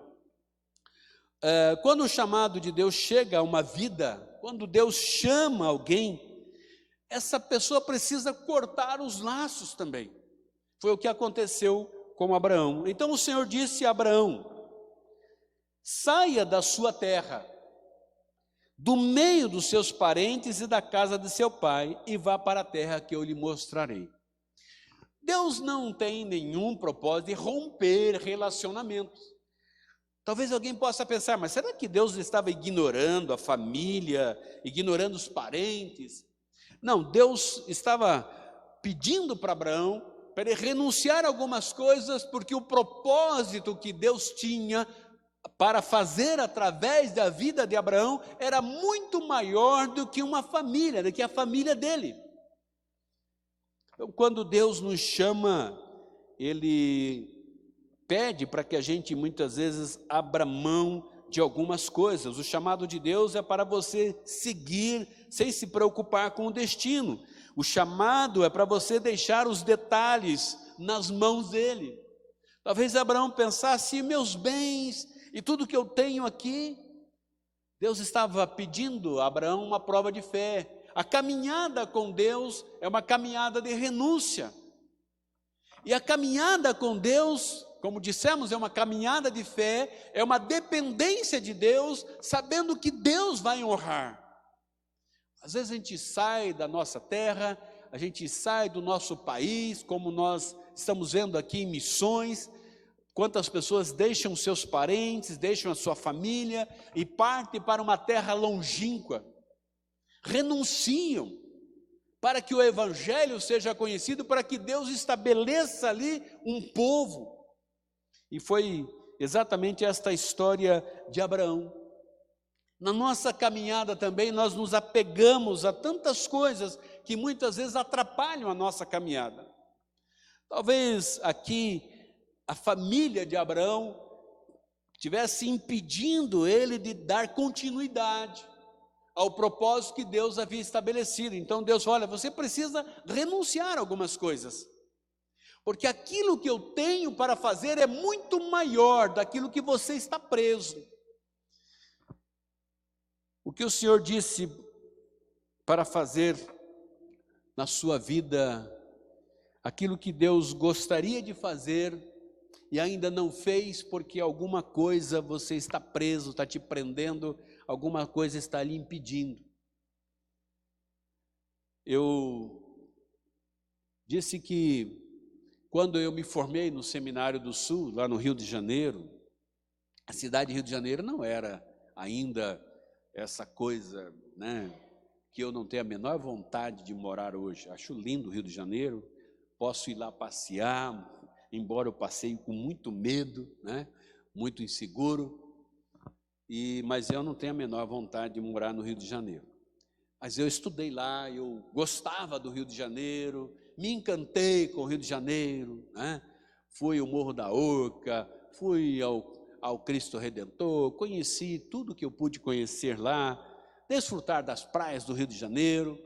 Quando o chamado de Deus chega a uma vida, quando Deus chama alguém, essa pessoa precisa cortar os laços também. Foi o que aconteceu com Abraão. Então o Senhor disse a Abraão: saia da sua terra, do meio dos seus parentes e da casa de seu pai, e vá para a terra que eu lhe mostrarei. Deus não tem nenhum propósito de romper relacionamentos. Talvez alguém possa pensar, mas será que Deus estava ignorando a família, ignorando os parentes? Não, Deus estava pedindo para Abraão para ele renunciar a algumas coisas, porque o propósito que Deus tinha para fazer através da vida de Abraão era muito maior do que uma família, do que a família dele. Então, quando Deus nos chama, Ele pede para que a gente muitas vezes abra mão de algumas coisas. O chamado de Deus é para você seguir sem se preocupar com o destino. O chamado é para você deixar os detalhes nas mãos dele. Talvez Abraão pensasse: meus bens e tudo que eu tenho aqui. Deus estava pedindo a Abraão uma prova de fé. A caminhada com Deus é uma caminhada de renúncia. E a caminhada com Deus, como dissemos, é uma caminhada de fé, é uma dependência de Deus, sabendo que Deus vai honrar. Às vezes a gente sai da nossa terra, a gente sai do nosso país, como nós estamos vendo aqui em missões, quantas pessoas deixam seus parentes, deixam a sua família e partem para uma terra longínqua, renunciam para que o evangelho seja conhecido, para que Deus estabeleça ali um povo. E foi exatamente esta história de Abraão. Na nossa caminhada também nós nos apegamos a tantas coisas que muitas vezes atrapalham a nossa caminhada. Talvez aqui a família de Abraão estivesse impedindo ele de dar continuidade ao propósito que Deus havia estabelecido. Então Deus fala: olha, você precisa renunciar a algumas coisas, porque aquilo que eu tenho para fazer é muito maior daquilo que você está preso. O que o Senhor disse para fazer na sua vida, aquilo que Deus gostaria de fazer e ainda não fez, porque alguma coisa você está preso, está te prendendo, alguma coisa está lhe impedindo. Eu disse que quando eu me formei no Seminário do Sul, lá no Rio de Janeiro, a cidade de Rio de Janeiro não era ainda essa coisa, né, que eu não tenho a menor vontade de morar hoje. Acho lindo o Rio de Janeiro, posso ir lá passear, embora eu passeie com muito medo, né, muito inseguro, mas eu não tenho a menor vontade de morar no Rio de Janeiro. Mas eu estudei lá, eu gostava do Rio de Janeiro, me encantei com o Rio de Janeiro, né? Fui ao Morro da Urca, fui ao Cristo Redentor, conheci tudo que eu pude conhecer lá, desfrutar das praias do Rio de Janeiro.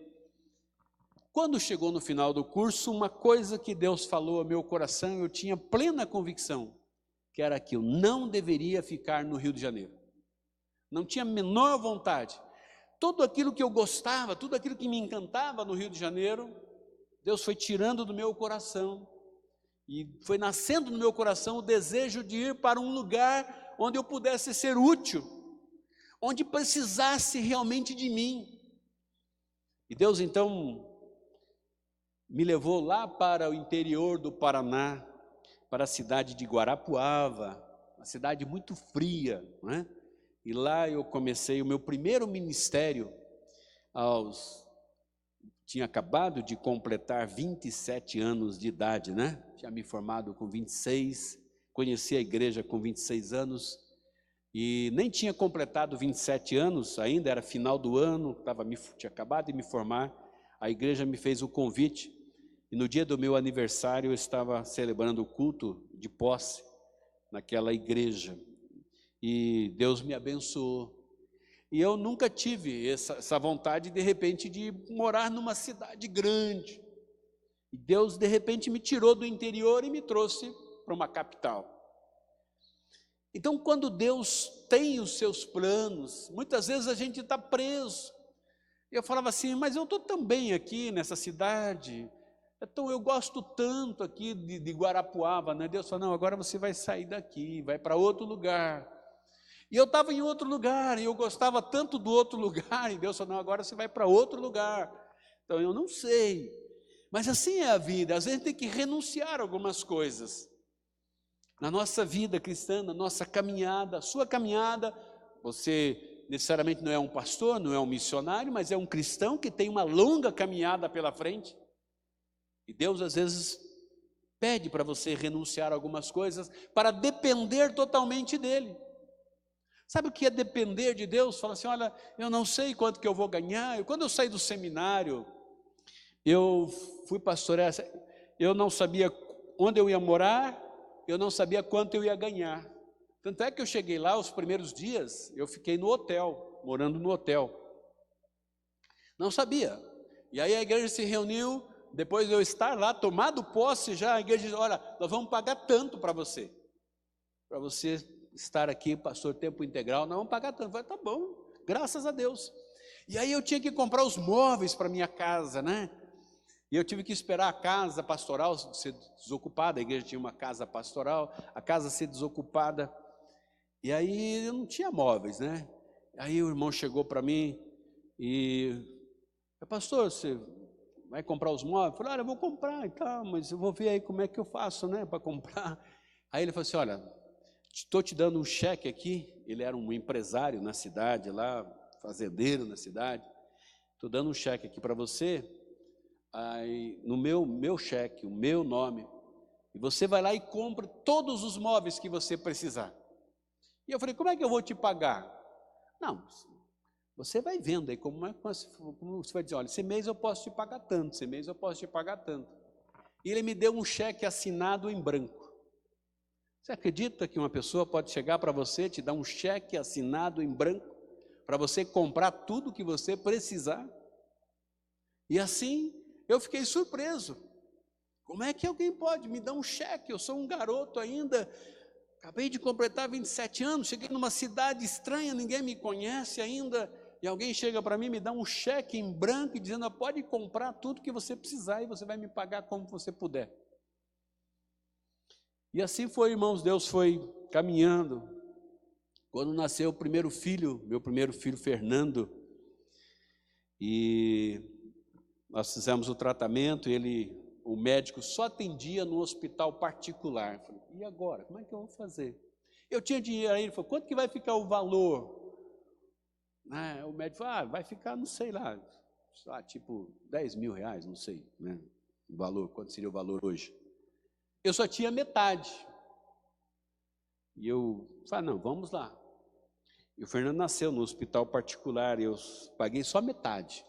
Quando chegou no final do curso, uma coisa que Deus falou ao meu coração, eu tinha plena convicção, que era que eu não deveria ficar no Rio de Janeiro. Não tinha a menor vontade. Tudo aquilo que eu gostava, tudo aquilo que me encantava no Rio de Janeiro, Deus foi tirando do meu coração. E foi nascendo no meu coração o desejo de ir para um lugar onde eu pudesse ser útil, onde precisasse realmente de mim. E Deus então me levou lá para o interior do Paraná, para a cidade de Guarapuava, uma cidade muito fria, não é? E lá eu comecei o meu primeiro ministério tinha acabado de completar 27 anos de idade, né? Tinha me formado com 26, conheci a igreja com 26 anos, e nem tinha completado 27 anos ainda, era final do ano, tinha acabado de me formar, a igreja me fez o convite, e no dia do meu aniversário eu estava celebrando o culto de posse naquela igreja, e Deus me abençoou. E eu nunca tive essa vontade, de repente, de morar numa cidade grande. E Deus, de repente, me tirou do interior e me trouxe para uma capital. Então, quando Deus tem os seus planos, muitas vezes a gente está preso. Eu falava assim, mas eu estou tão bem aqui nessa cidade, então eu gosto tanto aqui de Guarapuava, né? Deus falou: não, agora você vai sair daqui, vai para outro lugar. E eu estava em outro lugar, e eu gostava tanto do outro lugar, e Deus falou: não, agora você vai para outro lugar. Então eu não sei, mas assim é a vida, às vezes tem que renunciar a algumas coisas. Na nossa vida cristã, na nossa caminhada, a sua caminhada, você necessariamente não é um pastor, não é um missionário, mas é um cristão que tem uma longa caminhada pela frente. E Deus às vezes pede para você renunciar a algumas coisas, para depender totalmente dEle. Sabe o que é depender de Deus? Fala assim: olha, eu não sei quanto que eu vou ganhar. Quando eu saí do seminário, eu fui pastorear, eu não sabia onde eu ia morar, eu não sabia quanto eu ia ganhar. Tanto é que eu cheguei lá, os primeiros dias, eu fiquei no hotel, morando no hotel. Não sabia. E aí a igreja se reuniu, depois de eu estar lá, tomado posse já, a igreja disse: olha, nós vamos pagar tanto para você estar aqui, pastor, tempo integral, nós vamos pagar tanto. Eu falei: tá bom, graças a Deus. E aí eu tinha que comprar os móveis para minha casa, né? E eu tive que esperar a casa pastoral ser desocupada, a igreja tinha uma casa pastoral, a casa ser desocupada. E aí eu não tinha móveis, né? Aí o irmão chegou para mim e, pastor, você vai comprar os móveis? Eu falei, olha, eu vou comprar e tal, mas eu vou ver aí como é que eu faço, né, para comprar. Aí ele falou assim, olha, estou te dando um cheque aqui, ele era um empresário na cidade lá, fazendeiro na cidade, estou dando um cheque aqui para você, aí, no meu cheque, o meu nome, e você vai lá e compra todos os móveis que você precisar. E eu falei, como é que eu vou te pagar? Não, você vai vendo aí, como você vai dizer, olha, esse mês eu posso te pagar tanto, esse mês eu posso te pagar tanto. E ele me deu um cheque assinado em branco. Você acredita que uma pessoa pode chegar para você, te dar um cheque assinado em branco, para você comprar tudo que você precisar? E assim, eu fiquei surpreso. Como é que alguém pode me dar um cheque? Eu sou um garoto ainda, acabei de completar 27 anos, cheguei numa cidade estranha, ninguém me conhece ainda, e alguém chega para mim, me dá um cheque em branco, dizendo, pode comprar tudo que você precisar, e você vai me pagar como você puder. E assim foi, irmãos, Deus foi caminhando. Quando nasceu o primeiro filho, meu primeiro filho Fernando, e nós fizemos o tratamento, o médico só atendia no hospital particular. Eu falei, e agora? Como é que eu vou fazer? Eu tinha dinheiro aí, ele falou, quanto que vai ficar o valor? O médico falou, vai ficar, não sei lá, tipo 10 mil reais, não sei, né? O valor, quanto seria o valor hoje? Eu só tinha metade. E eu falei, não, vamos lá. E o Fernando nasceu no hospital particular, eu paguei só metade.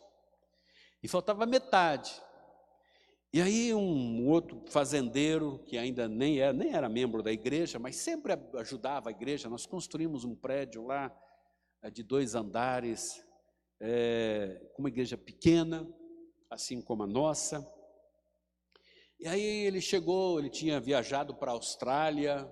E faltava metade. E aí um outro fazendeiro, que ainda nem era membro da igreja, mas sempre ajudava a igreja, nós construímos um prédio lá, de 2 andares, com uma igreja pequena, assim como a nossa. E aí ele chegou, ele tinha viajado para a Austrália,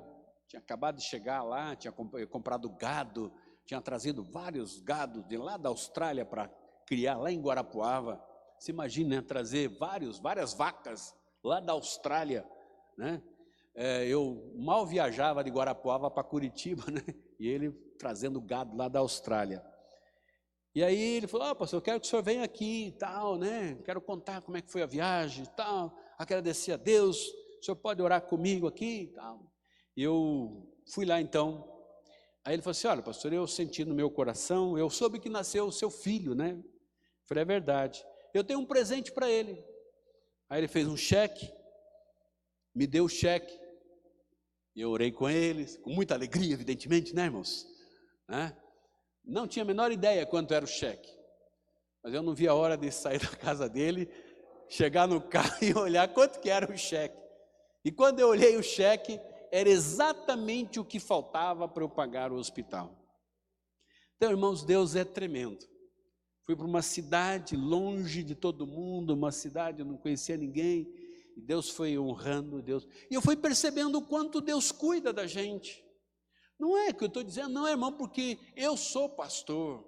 tinha acabado de chegar lá, tinha comprado gado, tinha trazido vários gados de lá da Austrália para criar lá em Guarapuava. Você imagina, né, trazer várias vacas lá da Austrália, né? Eu mal viajava de Guarapuava para Curitiba, né? E ele trazendo gado lá da Austrália. E aí ele falou, pastor, eu quero que o senhor venha aqui e tal, né? Quero contar como é que foi a viagem e tal, agradecer a Deus, o senhor pode orar comigo aqui e tal. E eu fui lá então. Aí ele falou assim, olha, pastor, eu senti no meu coração, eu soube que nasceu o seu filho, né? Eu falei, é verdade. Eu tenho um presente para ele. Aí ele fez um cheque, me deu o cheque, eu orei com eles, com muita alegria, evidentemente, né, irmãos? Não tinha a menor ideia quanto era o cheque, mas eu não vi a hora de sair da casa dele, chegar no carro e olhar quanto que era o cheque. E quando eu olhei o cheque, era exatamente o que faltava para eu pagar o hospital. Então, irmãos, Deus é tremendo. Fui para uma cidade longe de todo mundo, uma cidade eu não conhecia ninguém, e Deus foi honrando Deus. E eu fui percebendo o quanto Deus cuida da gente. Não é que eu estou dizendo, não, irmão, porque eu sou pastor.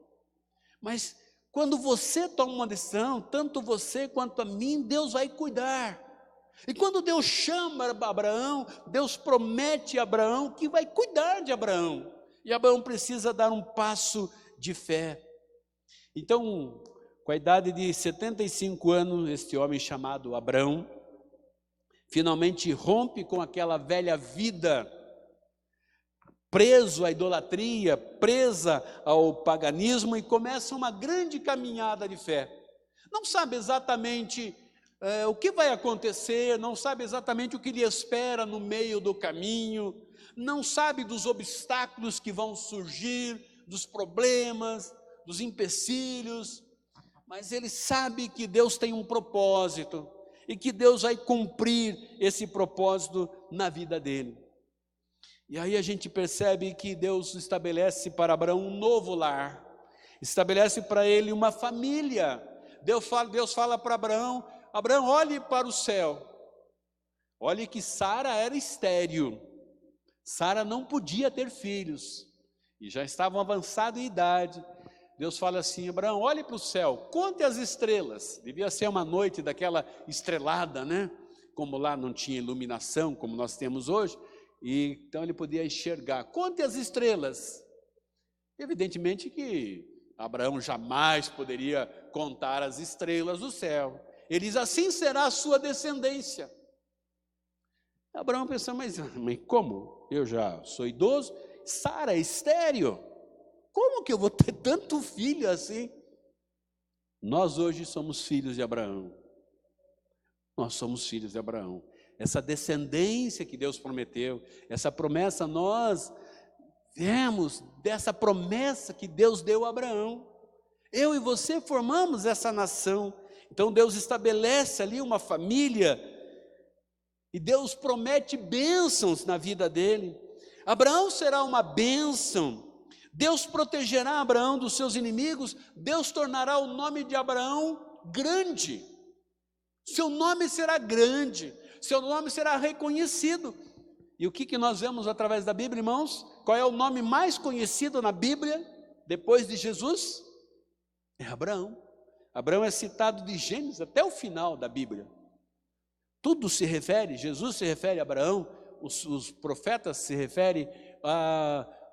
Mas quando você toma uma decisão, tanto você quanto a mim, Deus vai cuidar. E quando Deus chama Abraão, Deus promete a Abraão que vai cuidar de Abraão. E Abraão precisa dar um passo de fé. Então, com a idade de 75 anos, este homem chamado Abraão, finalmente rompe com aquela velha vida, preso à idolatria, presa ao paganismo, e começa uma grande caminhada de fé. Não sabe exatamente o que vai acontecer, não sabe exatamente o que lhe espera no meio do caminho, não sabe dos obstáculos que vão surgir, dos problemas, dos empecilhos, mas ele sabe que Deus tem um propósito e que Deus vai cumprir esse propósito na vida dele. E aí a gente percebe que Deus estabelece para Abraão um novo lar, estabelece para ele uma família. Deus fala para Abraão, Abraão, olhe para o céu, olhe que Sara era estéril, Sara não podia ter filhos, e já estavam avançados em idade. Deus fala assim: Abraão, olhe para o céu, conte as estrelas. Devia ser uma noite daquela estrelada, né? Como lá não tinha iluminação, como nós temos hoje, e então ele podia enxergar. Conte as estrelas. Evidentemente que Abraão jamais poderia contar as estrelas do céu. Ele diz: assim será a sua descendência. Abraão pensou: mas como? Eu já sou idoso, Sara é estéril. Como que eu vou ter tanto filho assim? Nós hoje somos filhos de Abraão. Nós somos filhos de Abraão. Essa descendência que Deus prometeu, essa promessa, nós vemos dessa promessa que Deus deu a Abraão. Eu e você formamos essa nação. Então Deus estabelece ali uma família e Deus promete bênçãos na vida dele. Abraão será uma bênção. Deus protegerá Abraão dos seus inimigos. Deus tornará o nome de Abraão grande. Seu nome será grande. Seu nome será reconhecido. E o que nós vemos através da Bíblia, irmãos? Qual é o nome mais conhecido na Bíblia, depois de Jesus? É Abraão. Abraão é citado de Gênesis até o final da Bíblia. Tudo se refere, Jesus se refere a Abraão, os profetas se referem,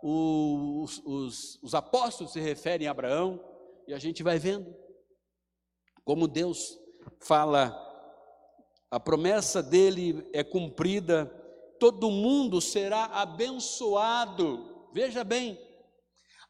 os apóstolos se referem a Abraão, e a gente vai vendo como Deus fala, a promessa dele é cumprida, todo mundo será abençoado. Veja bem,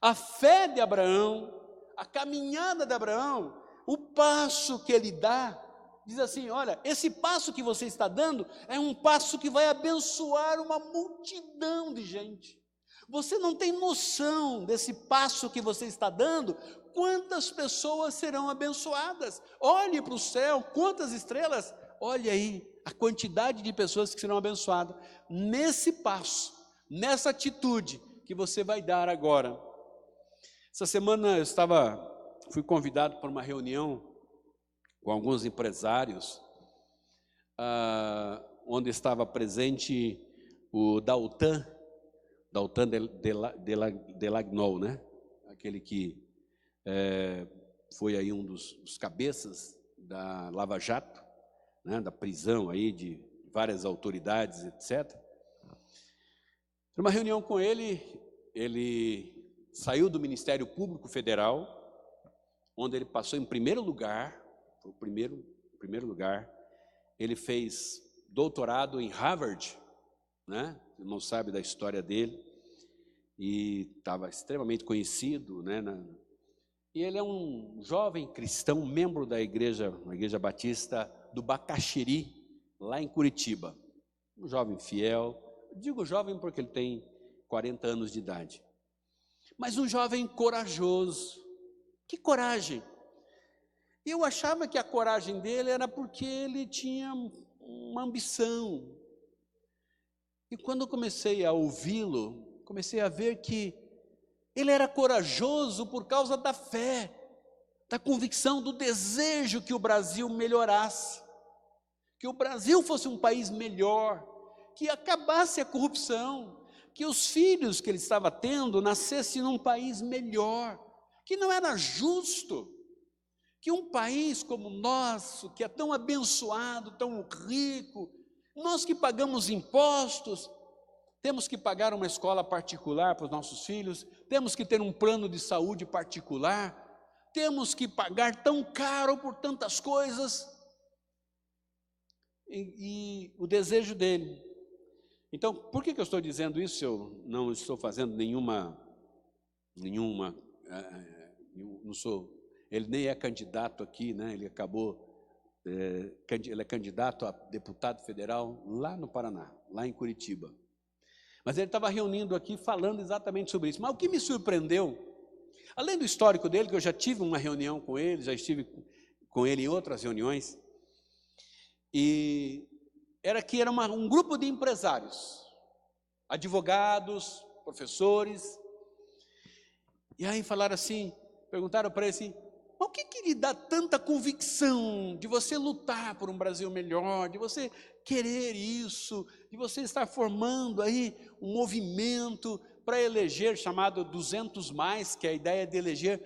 a fé de Abraão, a caminhada de Abraão, o passo que ele dá, diz assim: olha, esse passo que você está dando é um passo que vai abençoar uma multidão de gente. Você não tem noção desse passo que você está dando, quantas pessoas serão abençoadas. Olhe para o céu, quantas estrelas, olhe aí a quantidade de pessoas que serão abençoadas nesse passo, nessa atitude que você vai dar agora. Essa semana eu fui convidado para uma reunião com alguns empresários, onde estava presente o Daltan Delagnol, né? Aquele que foi aí um dos cabeças da Lava Jato, né? Da prisão aí de várias autoridades, etc. Uma reunião com ele saiu do Ministério Público Federal, onde ele passou em primeiro lugar, ele fez doutorado em Harvard, né? Você não sabe da história dele, e estava extremamente conhecido, né? E ele é um jovem cristão, membro da igreja batista do Bacaxiri, lá em Curitiba, um jovem fiel, digo jovem porque ele tem 40 anos de idade, mas um jovem corajoso. Que coragem! Eu achava que a coragem dele era porque ele tinha uma ambição. E quando eu comecei a ouvi-lo, comecei a ver que ele era corajoso por causa da fé, da convicção, do desejo que o Brasil melhorasse, que o Brasil fosse um país melhor, que acabasse a corrupção, que os filhos que ele estava tendo nascessem num país melhor, que não era justo que um país como o nosso, que é tão abençoado, tão rico, nós que pagamos impostos, temos que pagar uma escola particular para os nossos filhos, temos que ter um plano de saúde particular, temos que pagar tão caro por tantas coisas, e o desejo dele. Então, por que eu estou dizendo isso? Eu não estou fazendo não sou, ele nem é candidato aqui, né? Ele é candidato a deputado federal lá no Paraná, lá em Curitiba. Mas ele estava reunindo aqui, falando exatamente sobre isso. Mas o que me surpreendeu, além do histórico dele, que eu já tive uma reunião com ele, já estive com ele em outras reuniões, e era que era um grupo de empresários, advogados, professores, e aí falaram assim, perguntaram para ele assim: o que lhe dá tanta convicção de você lutar por um Brasil melhor, de você querer isso, de você estar formando aí um movimento para eleger, chamado 200+, que é a ideia de eleger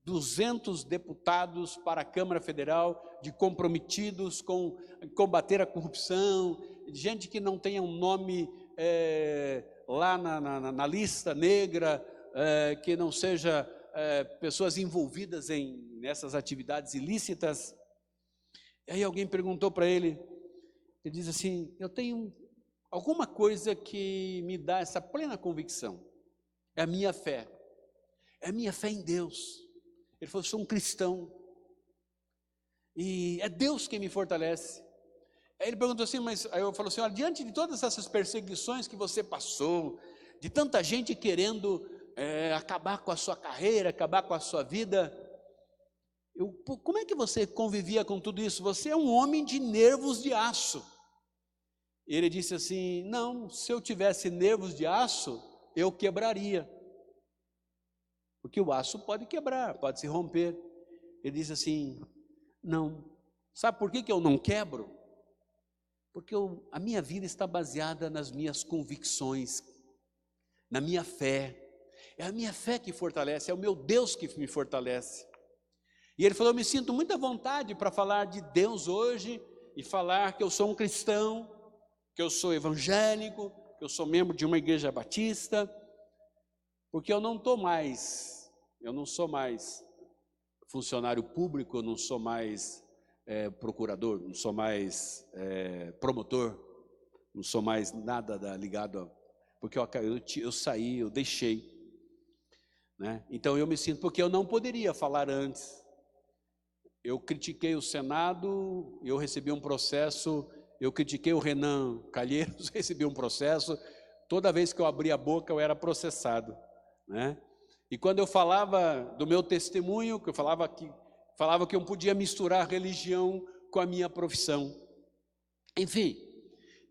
200 deputados para a Câmara Federal, de comprometidos com combater a corrupção, gente que não tenha um nome lá na lista negra, que não seja pessoas envolvidas nessas atividades ilícitas. E aí alguém perguntou para ele, ele diz assim, eu tenho alguma coisa que me dá essa plena convicção, é a minha fé em Deus. Ele falou, sou um cristão, e é Deus quem me fortalece. Aí ele perguntou assim, aí eu falo assim, olha, diante de todas essas perseguições que você passou, de tanta gente querendo acabar com a sua carreira, acabar com a sua vida, como é que você convivia com tudo isso? Você é um homem de nervos de aço. Ele disse assim, não, se eu tivesse nervos de aço, eu quebraria. Porque o aço pode quebrar, pode se romper. Ele disse assim, não, sabe por que eu não quebro? Porque a minha vida está baseada nas minhas convicções, na minha fé. É a minha fé que fortalece, é o meu Deus que me fortalece. E ele falou, eu me sinto muita vontade para falar de Deus hoje, e falar que eu sou um cristão, que eu sou evangélico, que eu sou membro de uma igreja batista, porque eu não sou mais funcionário público, eu não sou mais procurador, não sou mais promotor, não sou mais nada ligado, porque eu saí, eu deixei, né? Então eu me sinto, porque eu não poderia falar antes. Eu critiquei o Senado, eu recebi um processo, eu critiquei o Renan Calheiros, recebi um processo, toda vez que eu abria a boca eu era processado, né? E quando eu falava do meu testemunho, que eu falava que eu podia misturar religião com a minha profissão. Enfim,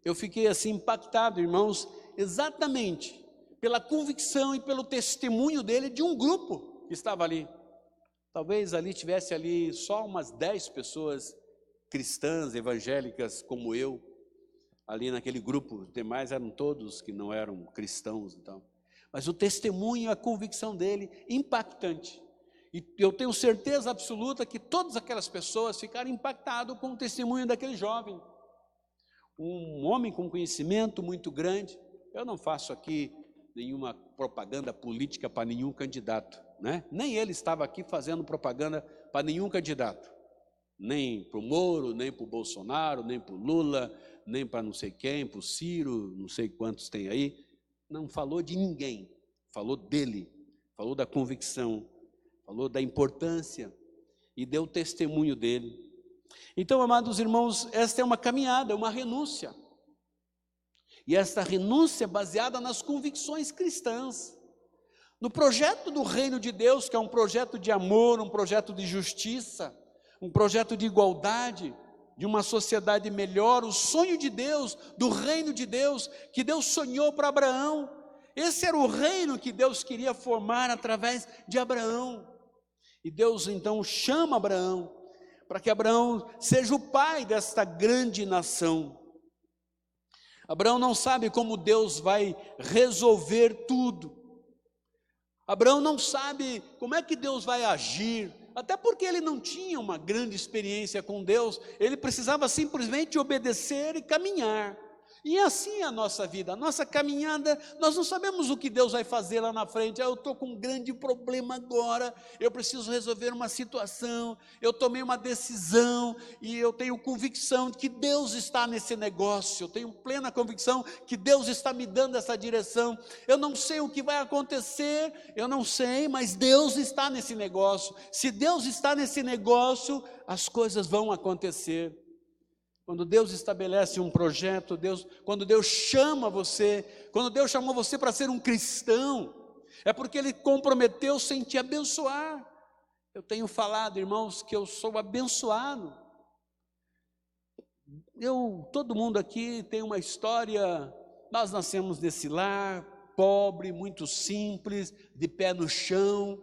eu fiquei assim impactado, irmãos, exatamente pela convicção e pelo testemunho dele de um grupo que estava ali. Talvez tivesse só umas 10 pessoas cristãs, evangélicas como eu, ali naquele grupo, os demais eram todos que não eram cristãos, então. Mas o testemunho, a convicção dele, impactante. E eu tenho certeza absoluta que todas aquelas pessoas ficaram impactadas com o testemunho daquele jovem. Um homem com conhecimento muito grande. Eu não faço aqui nenhuma propaganda política para nenhum candidato, né? Nem ele estava aqui fazendo propaganda para nenhum candidato. Nem para o Moro, nem para o Bolsonaro, nem para o Lula, nem para não sei quem, para o Ciro, não sei quantos tem aí. Não falou de ninguém, falou dele, falou da convicção, falou da importância e deu testemunho dele. Então, amados irmãos, esta é uma caminhada, uma renúncia. E esta renúncia é baseada nas convicções cristãs, no projeto do reino de Deus, que é um projeto de amor, um projeto de justiça, um projeto de igualdade, de uma sociedade melhor, o sonho de Deus, do reino de Deus, que Deus sonhou para Abraão. Esse era o reino que Deus queria formar através de Abraão. E Deus então chama Abraão, para que Abraão seja o pai desta grande nação. Abraão não sabe como Deus vai resolver tudo. Abraão não sabe como é que Deus vai agir, até porque ele não tinha uma grande experiência com Deus, ele precisava simplesmente obedecer e caminhar. E é assim a nossa vida, a nossa caminhada, nós não sabemos o que Deus vai fazer lá na frente. Eu estou com um grande problema agora, eu preciso resolver uma situação, eu tomei uma decisão e eu tenho convicção de que Deus está nesse negócio, eu tenho plena convicção que Deus está me dando essa direção. Eu não sei o que vai acontecer, eu não sei, mas Deus está nesse negócio. Se Deus está nesse negócio, as coisas vão acontecer. Quando Deus estabelece um projeto, quando Deus chama você, quando Deus chamou você para ser um cristão, é porque Ele comprometeu-se em te abençoar. Eu tenho falado, irmãos, que eu sou abençoado. Todo mundo aqui tem uma história, nós nascemos nesse lar, pobre, muito simples, de pé no chão.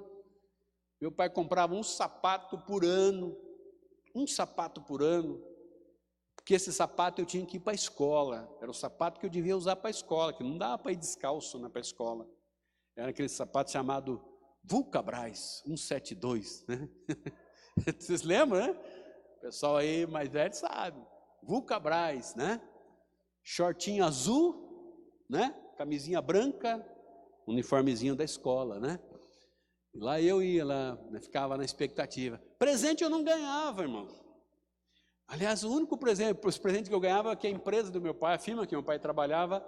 Meu pai comprava um sapato por ano, porque esse sapato eu tinha que ir para a escola, era o sapato que eu devia usar para a escola, que não dava para ir descalço para a escola, era aquele sapato chamado Vulcabras 172, né? Vocês lembram, né? O pessoal aí mais velho sabe. Vulcabras, né? Shortinho azul, né? Camisinha branca, uniformezinho da escola, né? E lá eu ia, lá, né? Ficava na expectativa. Presente eu não ganhava, irmão. Aliás, o único presente, os presentes que eu ganhava, que a empresa do meu pai, a firma que meu pai trabalhava,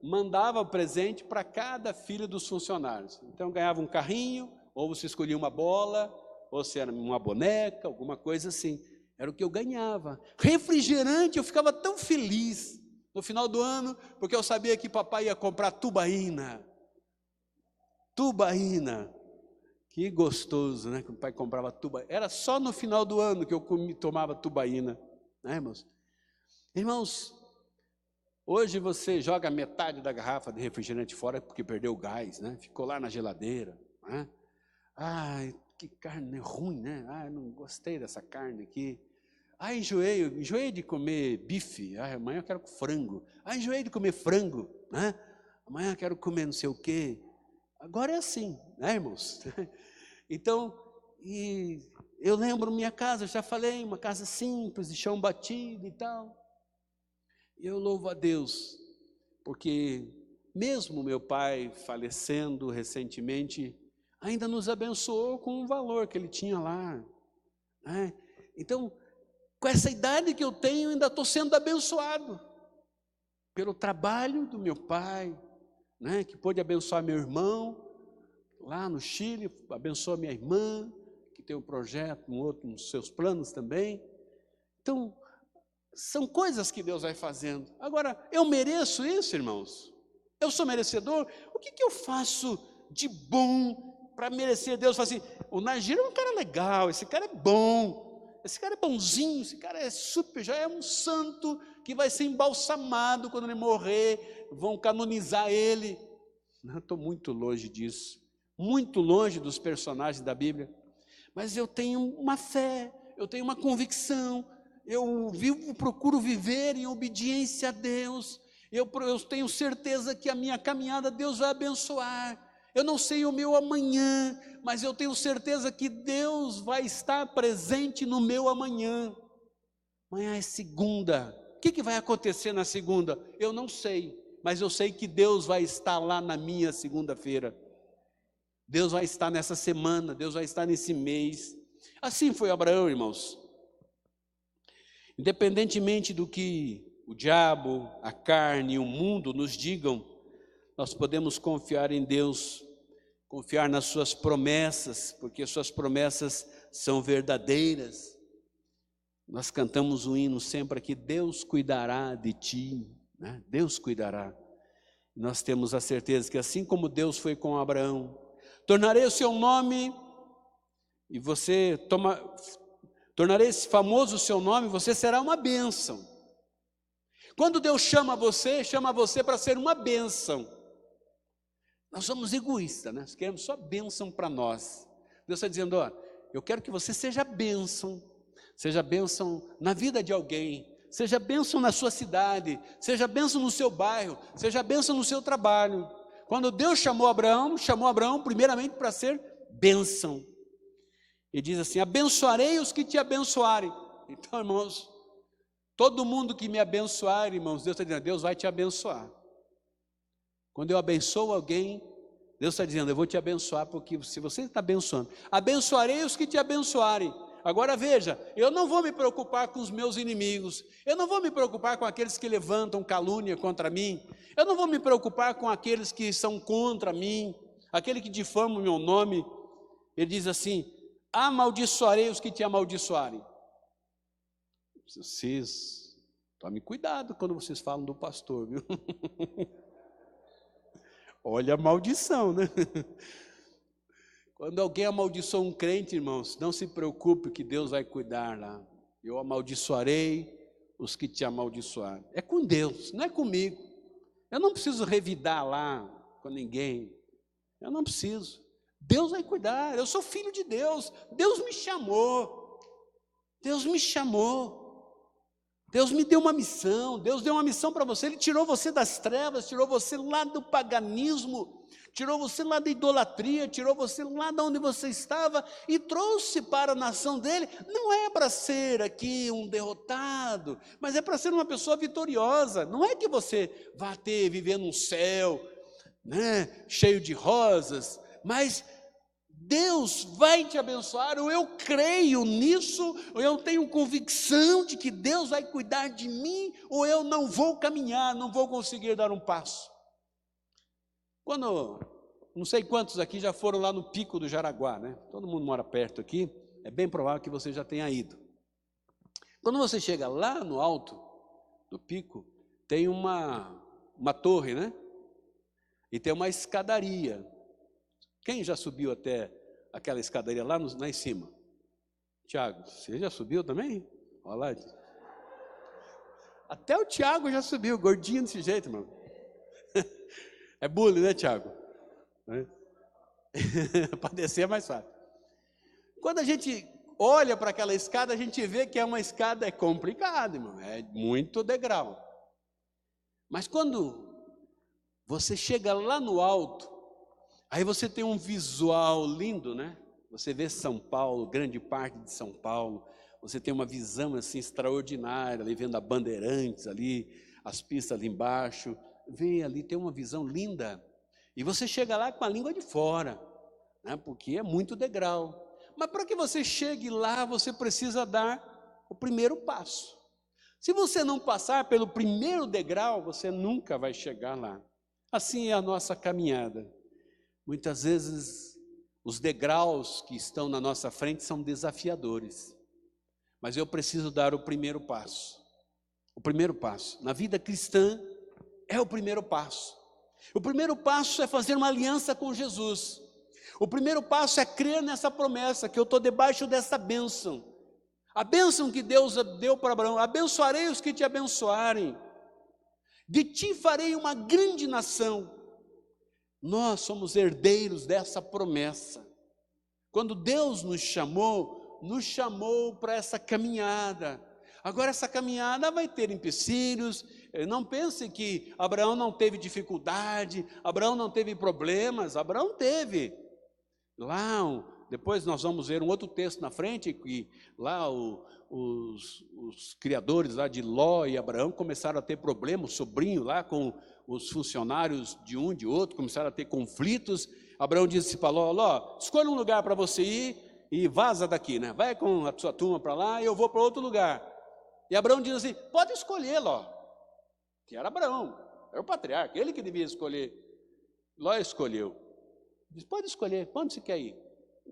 mandava presente para cada filho dos funcionários. Então ganhava um carrinho, ou você escolhia uma bola, ou se era uma boneca, alguma coisa assim. Era o que eu ganhava. Refrigerante, eu ficava tão feliz no final do ano, porque eu sabia que papai ia comprar tubaína. Tubaína. Que gostoso, né? Que o pai comprava tubaína. Era só no final do ano que eu tomava tubaína. Né, irmãos? Irmãos, hoje você joga metade da garrafa de refrigerante fora porque perdeu o gás, né? Ficou lá na geladeira. Né? Ai, que carne ruim, né? Ai, não gostei dessa carne aqui. Ai, enjoei de comer bife. Ai, amanhã eu quero frango. Ai, enjoei de comer frango. Né? Amanhã eu quero comer não sei o quê. Agora é assim, né, irmãos? Então, e eu lembro minha casa, eu já falei, uma casa simples, de chão batido e tal. E eu louvo a Deus, porque mesmo meu pai falecendo recentemente, ainda nos abençoou com um valor que ele tinha lá. Né? Então, com essa idade que eu tenho, ainda estou sendo abençoado pelo trabalho do meu pai, né, que pôde abençoar meu irmão lá no Chile, abençoa minha irmã, que tem um projeto, um outro nos seus planos também. Então, são coisas que Deus vai fazendo. Agora, eu mereço isso, irmãos? Eu sou merecedor? O que eu faço de bom para merecer Deus? Fala assim, o Nagir é um cara legal, esse cara é bom, esse cara é bonzinho, esse cara é super, já é um santo que vai ser embalsamado quando ele morrer, vão canonizar ele. Não, estou muito longe disso, muito longe dos personagens da Bíblia, mas eu tenho uma fé, eu tenho uma convicção, eu procuro viver em obediência a Deus, eu tenho certeza que a minha caminhada Deus vai abençoar. Eu não sei o meu amanhã, mas eu tenho certeza que Deus vai estar presente no meu amanhã. Amanhã é segunda. O que vai acontecer na segunda? Eu não sei, mas eu sei que Deus vai estar lá na minha segunda-feira. Deus vai estar nessa semana, Deus vai estar nesse mês. Assim foi Abraão, irmãos. Independentemente do que o diabo, a carne e o mundo nos digam, nós podemos confiar em Deus, confiar nas suas promessas, porque suas promessas são verdadeiras. Nós cantamos um hino sempre aqui, Deus cuidará de ti, né? Deus cuidará. Nós temos a certeza que assim como Deus foi com Abraão, tornarei o seu nome, e você tornarei esse famoso o seu nome, você será uma bênção. Quando Deus chama você para ser uma bênção. Nós somos egoístas, né? Nós queremos só bênção para nós. Deus está dizendo, ó, eu quero que você seja bênção na vida de alguém, seja bênção na sua cidade, seja bênção no seu bairro, seja bênção no seu trabalho. Quando Deus chamou Abraão primeiramente para ser bênção. Ele diz assim, abençoarei os que te abençoarem. Então, irmãos, todo mundo que me abençoar, irmãos, Deus está dizendo, Deus vai te abençoar. Quando eu abençoo alguém, Deus está dizendo, eu vou te abençoar, porque se você está abençoando, abençoarei os que te abençoarem. Agora veja, eu não vou me preocupar com os meus inimigos, eu não vou me preocupar com aqueles que levantam calúnia contra mim, eu não vou me preocupar com aqueles que são contra mim, aquele que difama o meu nome. Ele diz assim, amaldiçoarei os que te amaldiçoarem. Vocês, tomem cuidado quando vocês falam do pastor, viu? Olha a maldição, né? Quando alguém amaldiçoa um crente, irmãos, não se preocupe que Deus vai cuidar lá. Eu amaldiçoarei os que te amaldiçoarem. É com Deus, não é comigo. Eu não preciso revidar lá com ninguém. Eu não preciso. Deus vai cuidar. Eu sou filho de Deus. Deus me chamou. Deus me chamou. Deus me deu uma missão, Deus deu uma missão para você, Ele tirou você das trevas, tirou você lá do paganismo, tirou você lá da idolatria, tirou você lá de onde você estava e trouxe para a nação dEle. Não é para ser aqui um derrotado, mas é para ser uma pessoa vitoriosa. Não é que você vá viver num céu, né, cheio de rosas, mas Deus vai te abençoar, ou eu creio nisso, ou eu tenho convicção de que Deus vai cuidar de mim, ou eu não vou caminhar, não vou conseguir dar um passo. Quando, não sei quantos aqui já foram lá no Pico do Jaraguá, né? Todo mundo mora perto aqui, é bem provável que você já tenha ido. Quando você chega lá no alto do pico, tem uma torre, né? E tem uma escadaria. Quem já subiu até aquela escadaria lá em cima? Tiago, você já subiu também? Olha lá. Até o Tiago já subiu, gordinho desse jeito, mano. É bullying, né, Tiago? Para descer é mais fácil. Quando a gente olha para aquela escada, a gente vê que é uma escada complicada, irmão. É muito degrau. Mas quando você chega lá no alto, aí você tem um visual lindo, né? Você vê São Paulo, grande parte de São Paulo. Você tem uma visão assim extraordinária, ali vendo a Bandeirantes ali, as pistas ali embaixo. Vê ali, tem uma visão linda. E você chega lá com a língua de fora, né? Porque é muito degrau. Mas para que você chegue lá, você precisa dar o primeiro passo. Se você não passar pelo primeiro degrau, você nunca vai chegar lá. Assim é a nossa caminhada. Muitas vezes os degraus que estão na nossa frente são desafiadores, mas eu preciso dar o primeiro passo. O primeiro passo na vida cristã é o primeiro passo. O primeiro passo é fazer uma aliança com Jesus. O primeiro passo é crer nessa promessa, que eu estou debaixo dessa bênção. A bênção que Deus deu para Abraão: abençoarei os que te abençoarem, de ti farei uma grande nação. Nós somos herdeiros dessa promessa. Quando Deus nos chamou para essa caminhada. Agora essa caminhada vai ter empecilhos. Não pense que Abraão não teve dificuldade, Abraão não teve problemas. Abraão teve. Lá, depois nós vamos ver um outro texto na frente, que lá os criadores lá de Ló e Abraão começaram a ter problemas, o sobrinho lá com os funcionários de um, de outro, começaram a ter conflitos. Abraão disse para Ló: Ló, escolha um lugar para você ir e vaza daqui, né? Vai com a sua turma para lá e eu vou para outro lugar. E Abraão diz assim: pode escolher, Ló. Que era Abraão, era o patriarca, ele que devia escolher. Ló escolheu. Diz: pode escolher, quando você quer ir?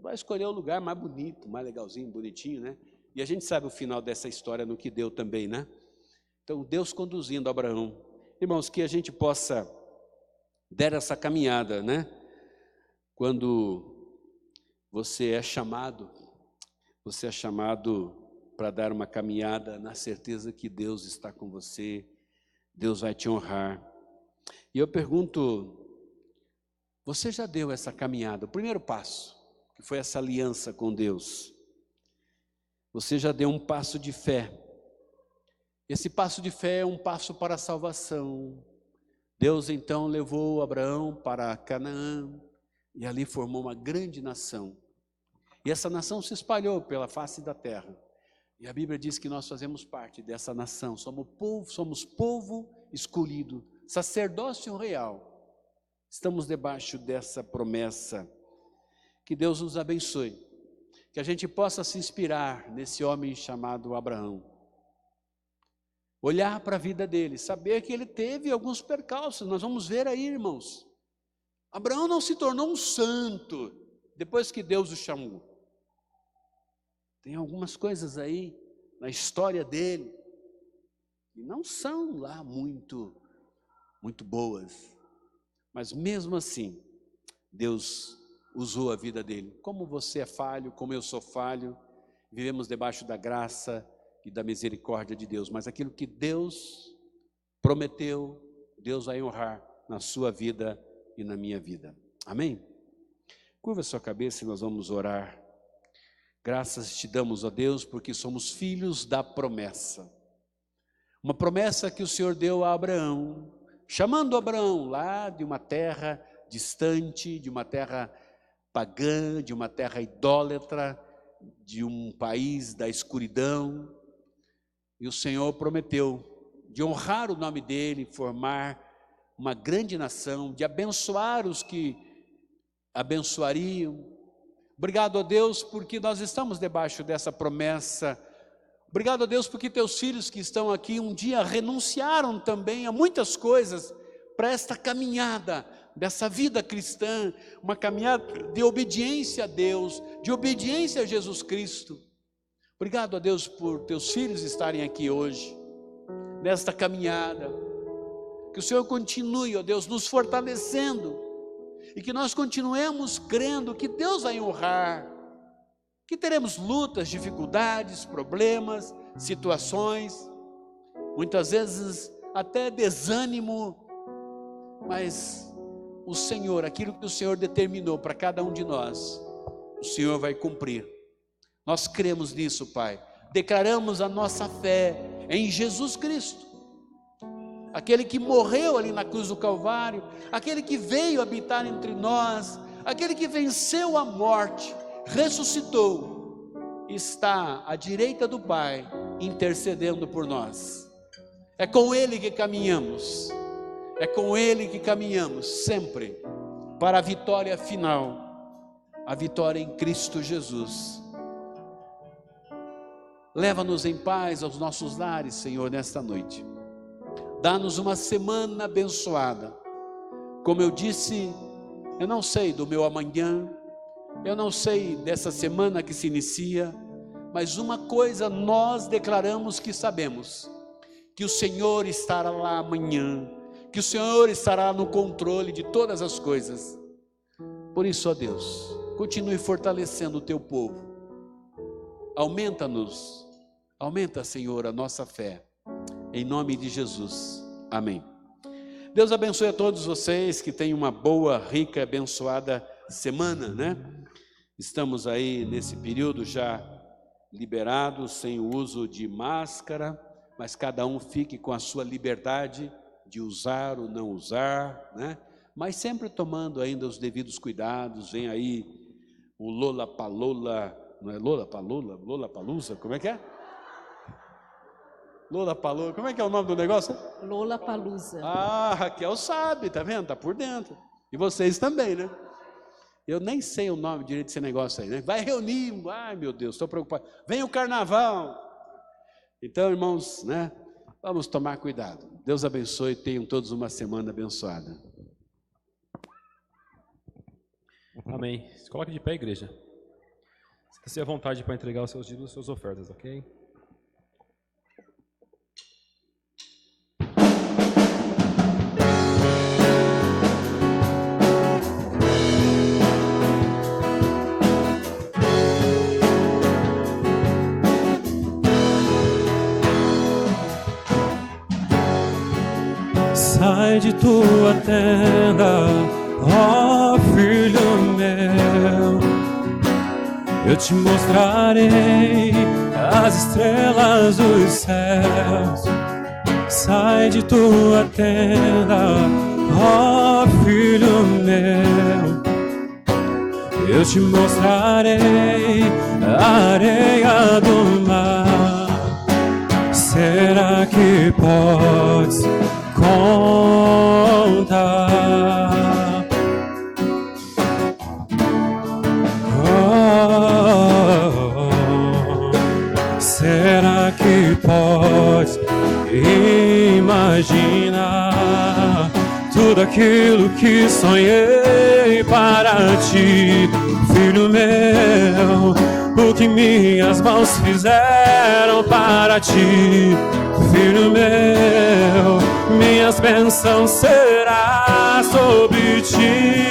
Vai escolher o lugar mais bonito, mais legalzinho, bonitinho, né? E a gente sabe o final dessa história no que deu também, né? Então Deus conduzindo Abraão. Irmãos, que a gente possa dar essa caminhada, né? Quando você é chamado para dar uma caminhada na certeza que Deus está com você, Deus vai te honrar. E eu pergunto, você já deu essa caminhada, o primeiro passo, que foi essa aliança com Deus? Você já deu um passo de fé. Esse passo de fé é um passo para a salvação. Deus então levou Abraão para Canaã e ali formou uma grande nação. E essa nação se espalhou pela face da terra. E a Bíblia diz que nós fazemos parte dessa nação, somos povo escolhido, sacerdócio real. Estamos debaixo dessa promessa. Que Deus nos abençoe, que a gente possa se inspirar nesse homem chamado Abraão. Olhar para a vida dele, saber que ele teve alguns percalços. Nós vamos ver aí, irmãos. Abraão não se tornou um santo depois que Deus o chamou. Tem algumas coisas aí na história dele que não são lá muito boas. Mas mesmo assim, Deus usou a vida dele. Como você é falho, como eu sou falho, vivemos debaixo da graça e da misericórdia de Deus. Mas aquilo que Deus prometeu, Deus vai honrar na sua vida e na minha vida. Amém? Curva sua cabeça e nós vamos orar. Graças te damos, ó Deus, porque somos filhos da promessa. Uma promessa que o Senhor deu a Abraão, chamando Abraão lá de uma terra distante, de uma terra pagã, de uma terra idólatra, de um país da escuridão. E o Senhor prometeu de honrar o nome dele, formar uma grande nação, de abençoar os que abençoariam. Obrigado a Deus porque nós estamos debaixo dessa promessa. Obrigado a Deus porque teus filhos que estão aqui um dia renunciaram também a muitas coisas para esta caminhada dessa vida cristã, uma caminhada de obediência a Deus, de obediência a Jesus Cristo. Obrigado a Deus por teus filhos estarem aqui hoje, nesta caminhada. Que o Senhor continue, ó Deus, nos fortalecendo e que nós continuemos crendo que Deus vai honrar, que teremos lutas, dificuldades, problemas, situações, muitas vezes até desânimo, mas o Senhor, aquilo que o Senhor determinou para cada um de nós, o Senhor vai cumprir. Nós cremos nisso, Pai. Declaramos a nossa fé em Jesus Cristo, aquele que morreu ali na cruz do Calvário, aquele que veio habitar entre nós, aquele que venceu a morte, ressuscitou, está à direita do Pai, intercedendo por nós. É com Ele que caminhamos, é com Ele que caminhamos sempre para a vitória final, a vitória em Cristo Jesus. Leva-nos em paz aos nossos lares, Senhor, nesta noite. Dá-nos uma semana abençoada. Como eu disse, eu não sei do meu amanhã, eu não sei dessa semana que se inicia, mas uma coisa nós declaramos que sabemos: que o Senhor estará lá amanhã, que o Senhor estará no controle de todas as coisas. Por isso, ó Deus, continue fortalecendo o teu povo. Aumenta-nos, aumenta, Senhor, a nossa fé. Em nome de Jesus, amém. Deus abençoe a todos vocês, que tenham uma boa, rica, abençoada semana, né? Estamos aí nesse período já liberados, sem o uso de máscara, mas cada um fique com a sua liberdade de usar ou não usar, né? Mas sempre tomando ainda os devidos cuidados. Vem aí o Lollapalooza, não é Lollapalooza? Lollapalooza, como é que é? Lollapalooza, como é que é o nome do negócio? Lollapalooza. Ah, Raquel sabe, tá vendo? Tá por dentro. E vocês também, né? Eu nem sei o nome direito desse negócio aí, né? Vai reunir, ai meu Deus, estou preocupado. Vem o carnaval. Então, irmãos, né? Vamos tomar cuidado. Deus abençoe e tenham todos uma semana abençoada. Amém. Se coloque de pé, igreja. Sinta-se à vontade para entregar os seus dízimos e suas ofertas, ok? Sai de tua tenda, ó filho meu, eu te mostrarei as estrelas dos céus. Sai de tua tenda, ó filho meu, eu te mostrarei a areia do mar. Será que podes contar? Será que podes imaginar tudo aquilo que sonhei para ti, filho meu? O que minhas mãos fizeram para ti, filho meu, minhas bênçãos será sobre ti.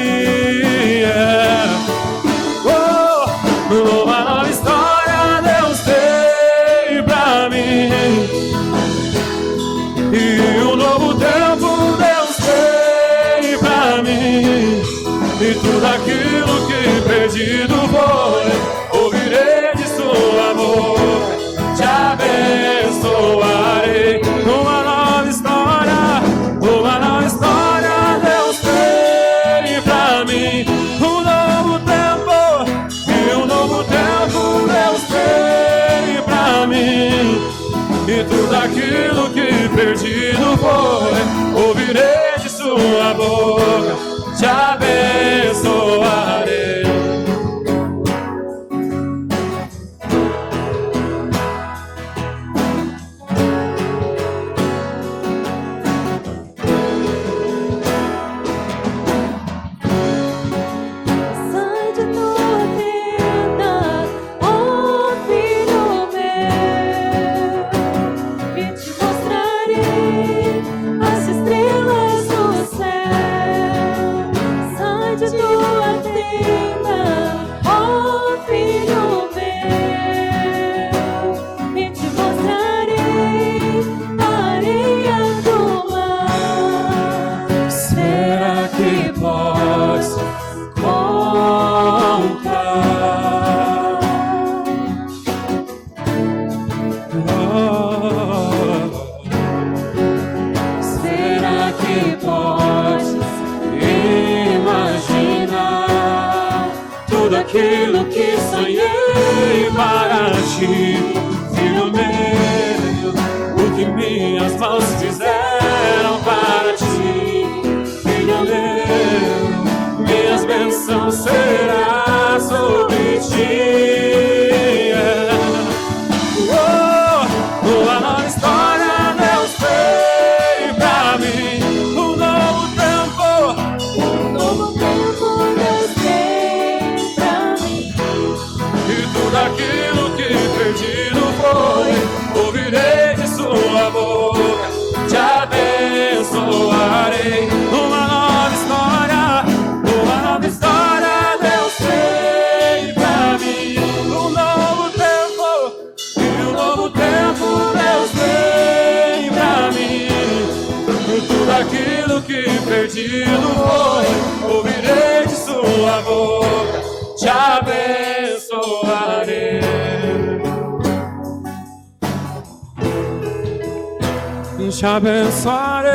Uma nova história Deus tem pra mim, e um novo tempo Deus tem pra mim, e tudo aquilo que perdido foi, ouvirei de seu amor, te abençoarei. aquilo que perdido foi, ouvirei de sua boca, te abençoarei. Aquilo que sonhei para ti, filho meu, o que minhas mãos fizeram para ti, filho meu, minhas bênçãos serão sobre ti. Uma nova história Deus fez pra mim, um novo tempo Deus fez pra mim. Tudo aquilo que perdido foi, ouvirei de sua boca, te abençoarei. Uma nova história Deus fez pra mim. Um novo tempo, e um novo tempo Deus fez pra mim. Tudo aquilo que perdido foi, ouvirei de sua boca, te abençoarei. Te abençoarei.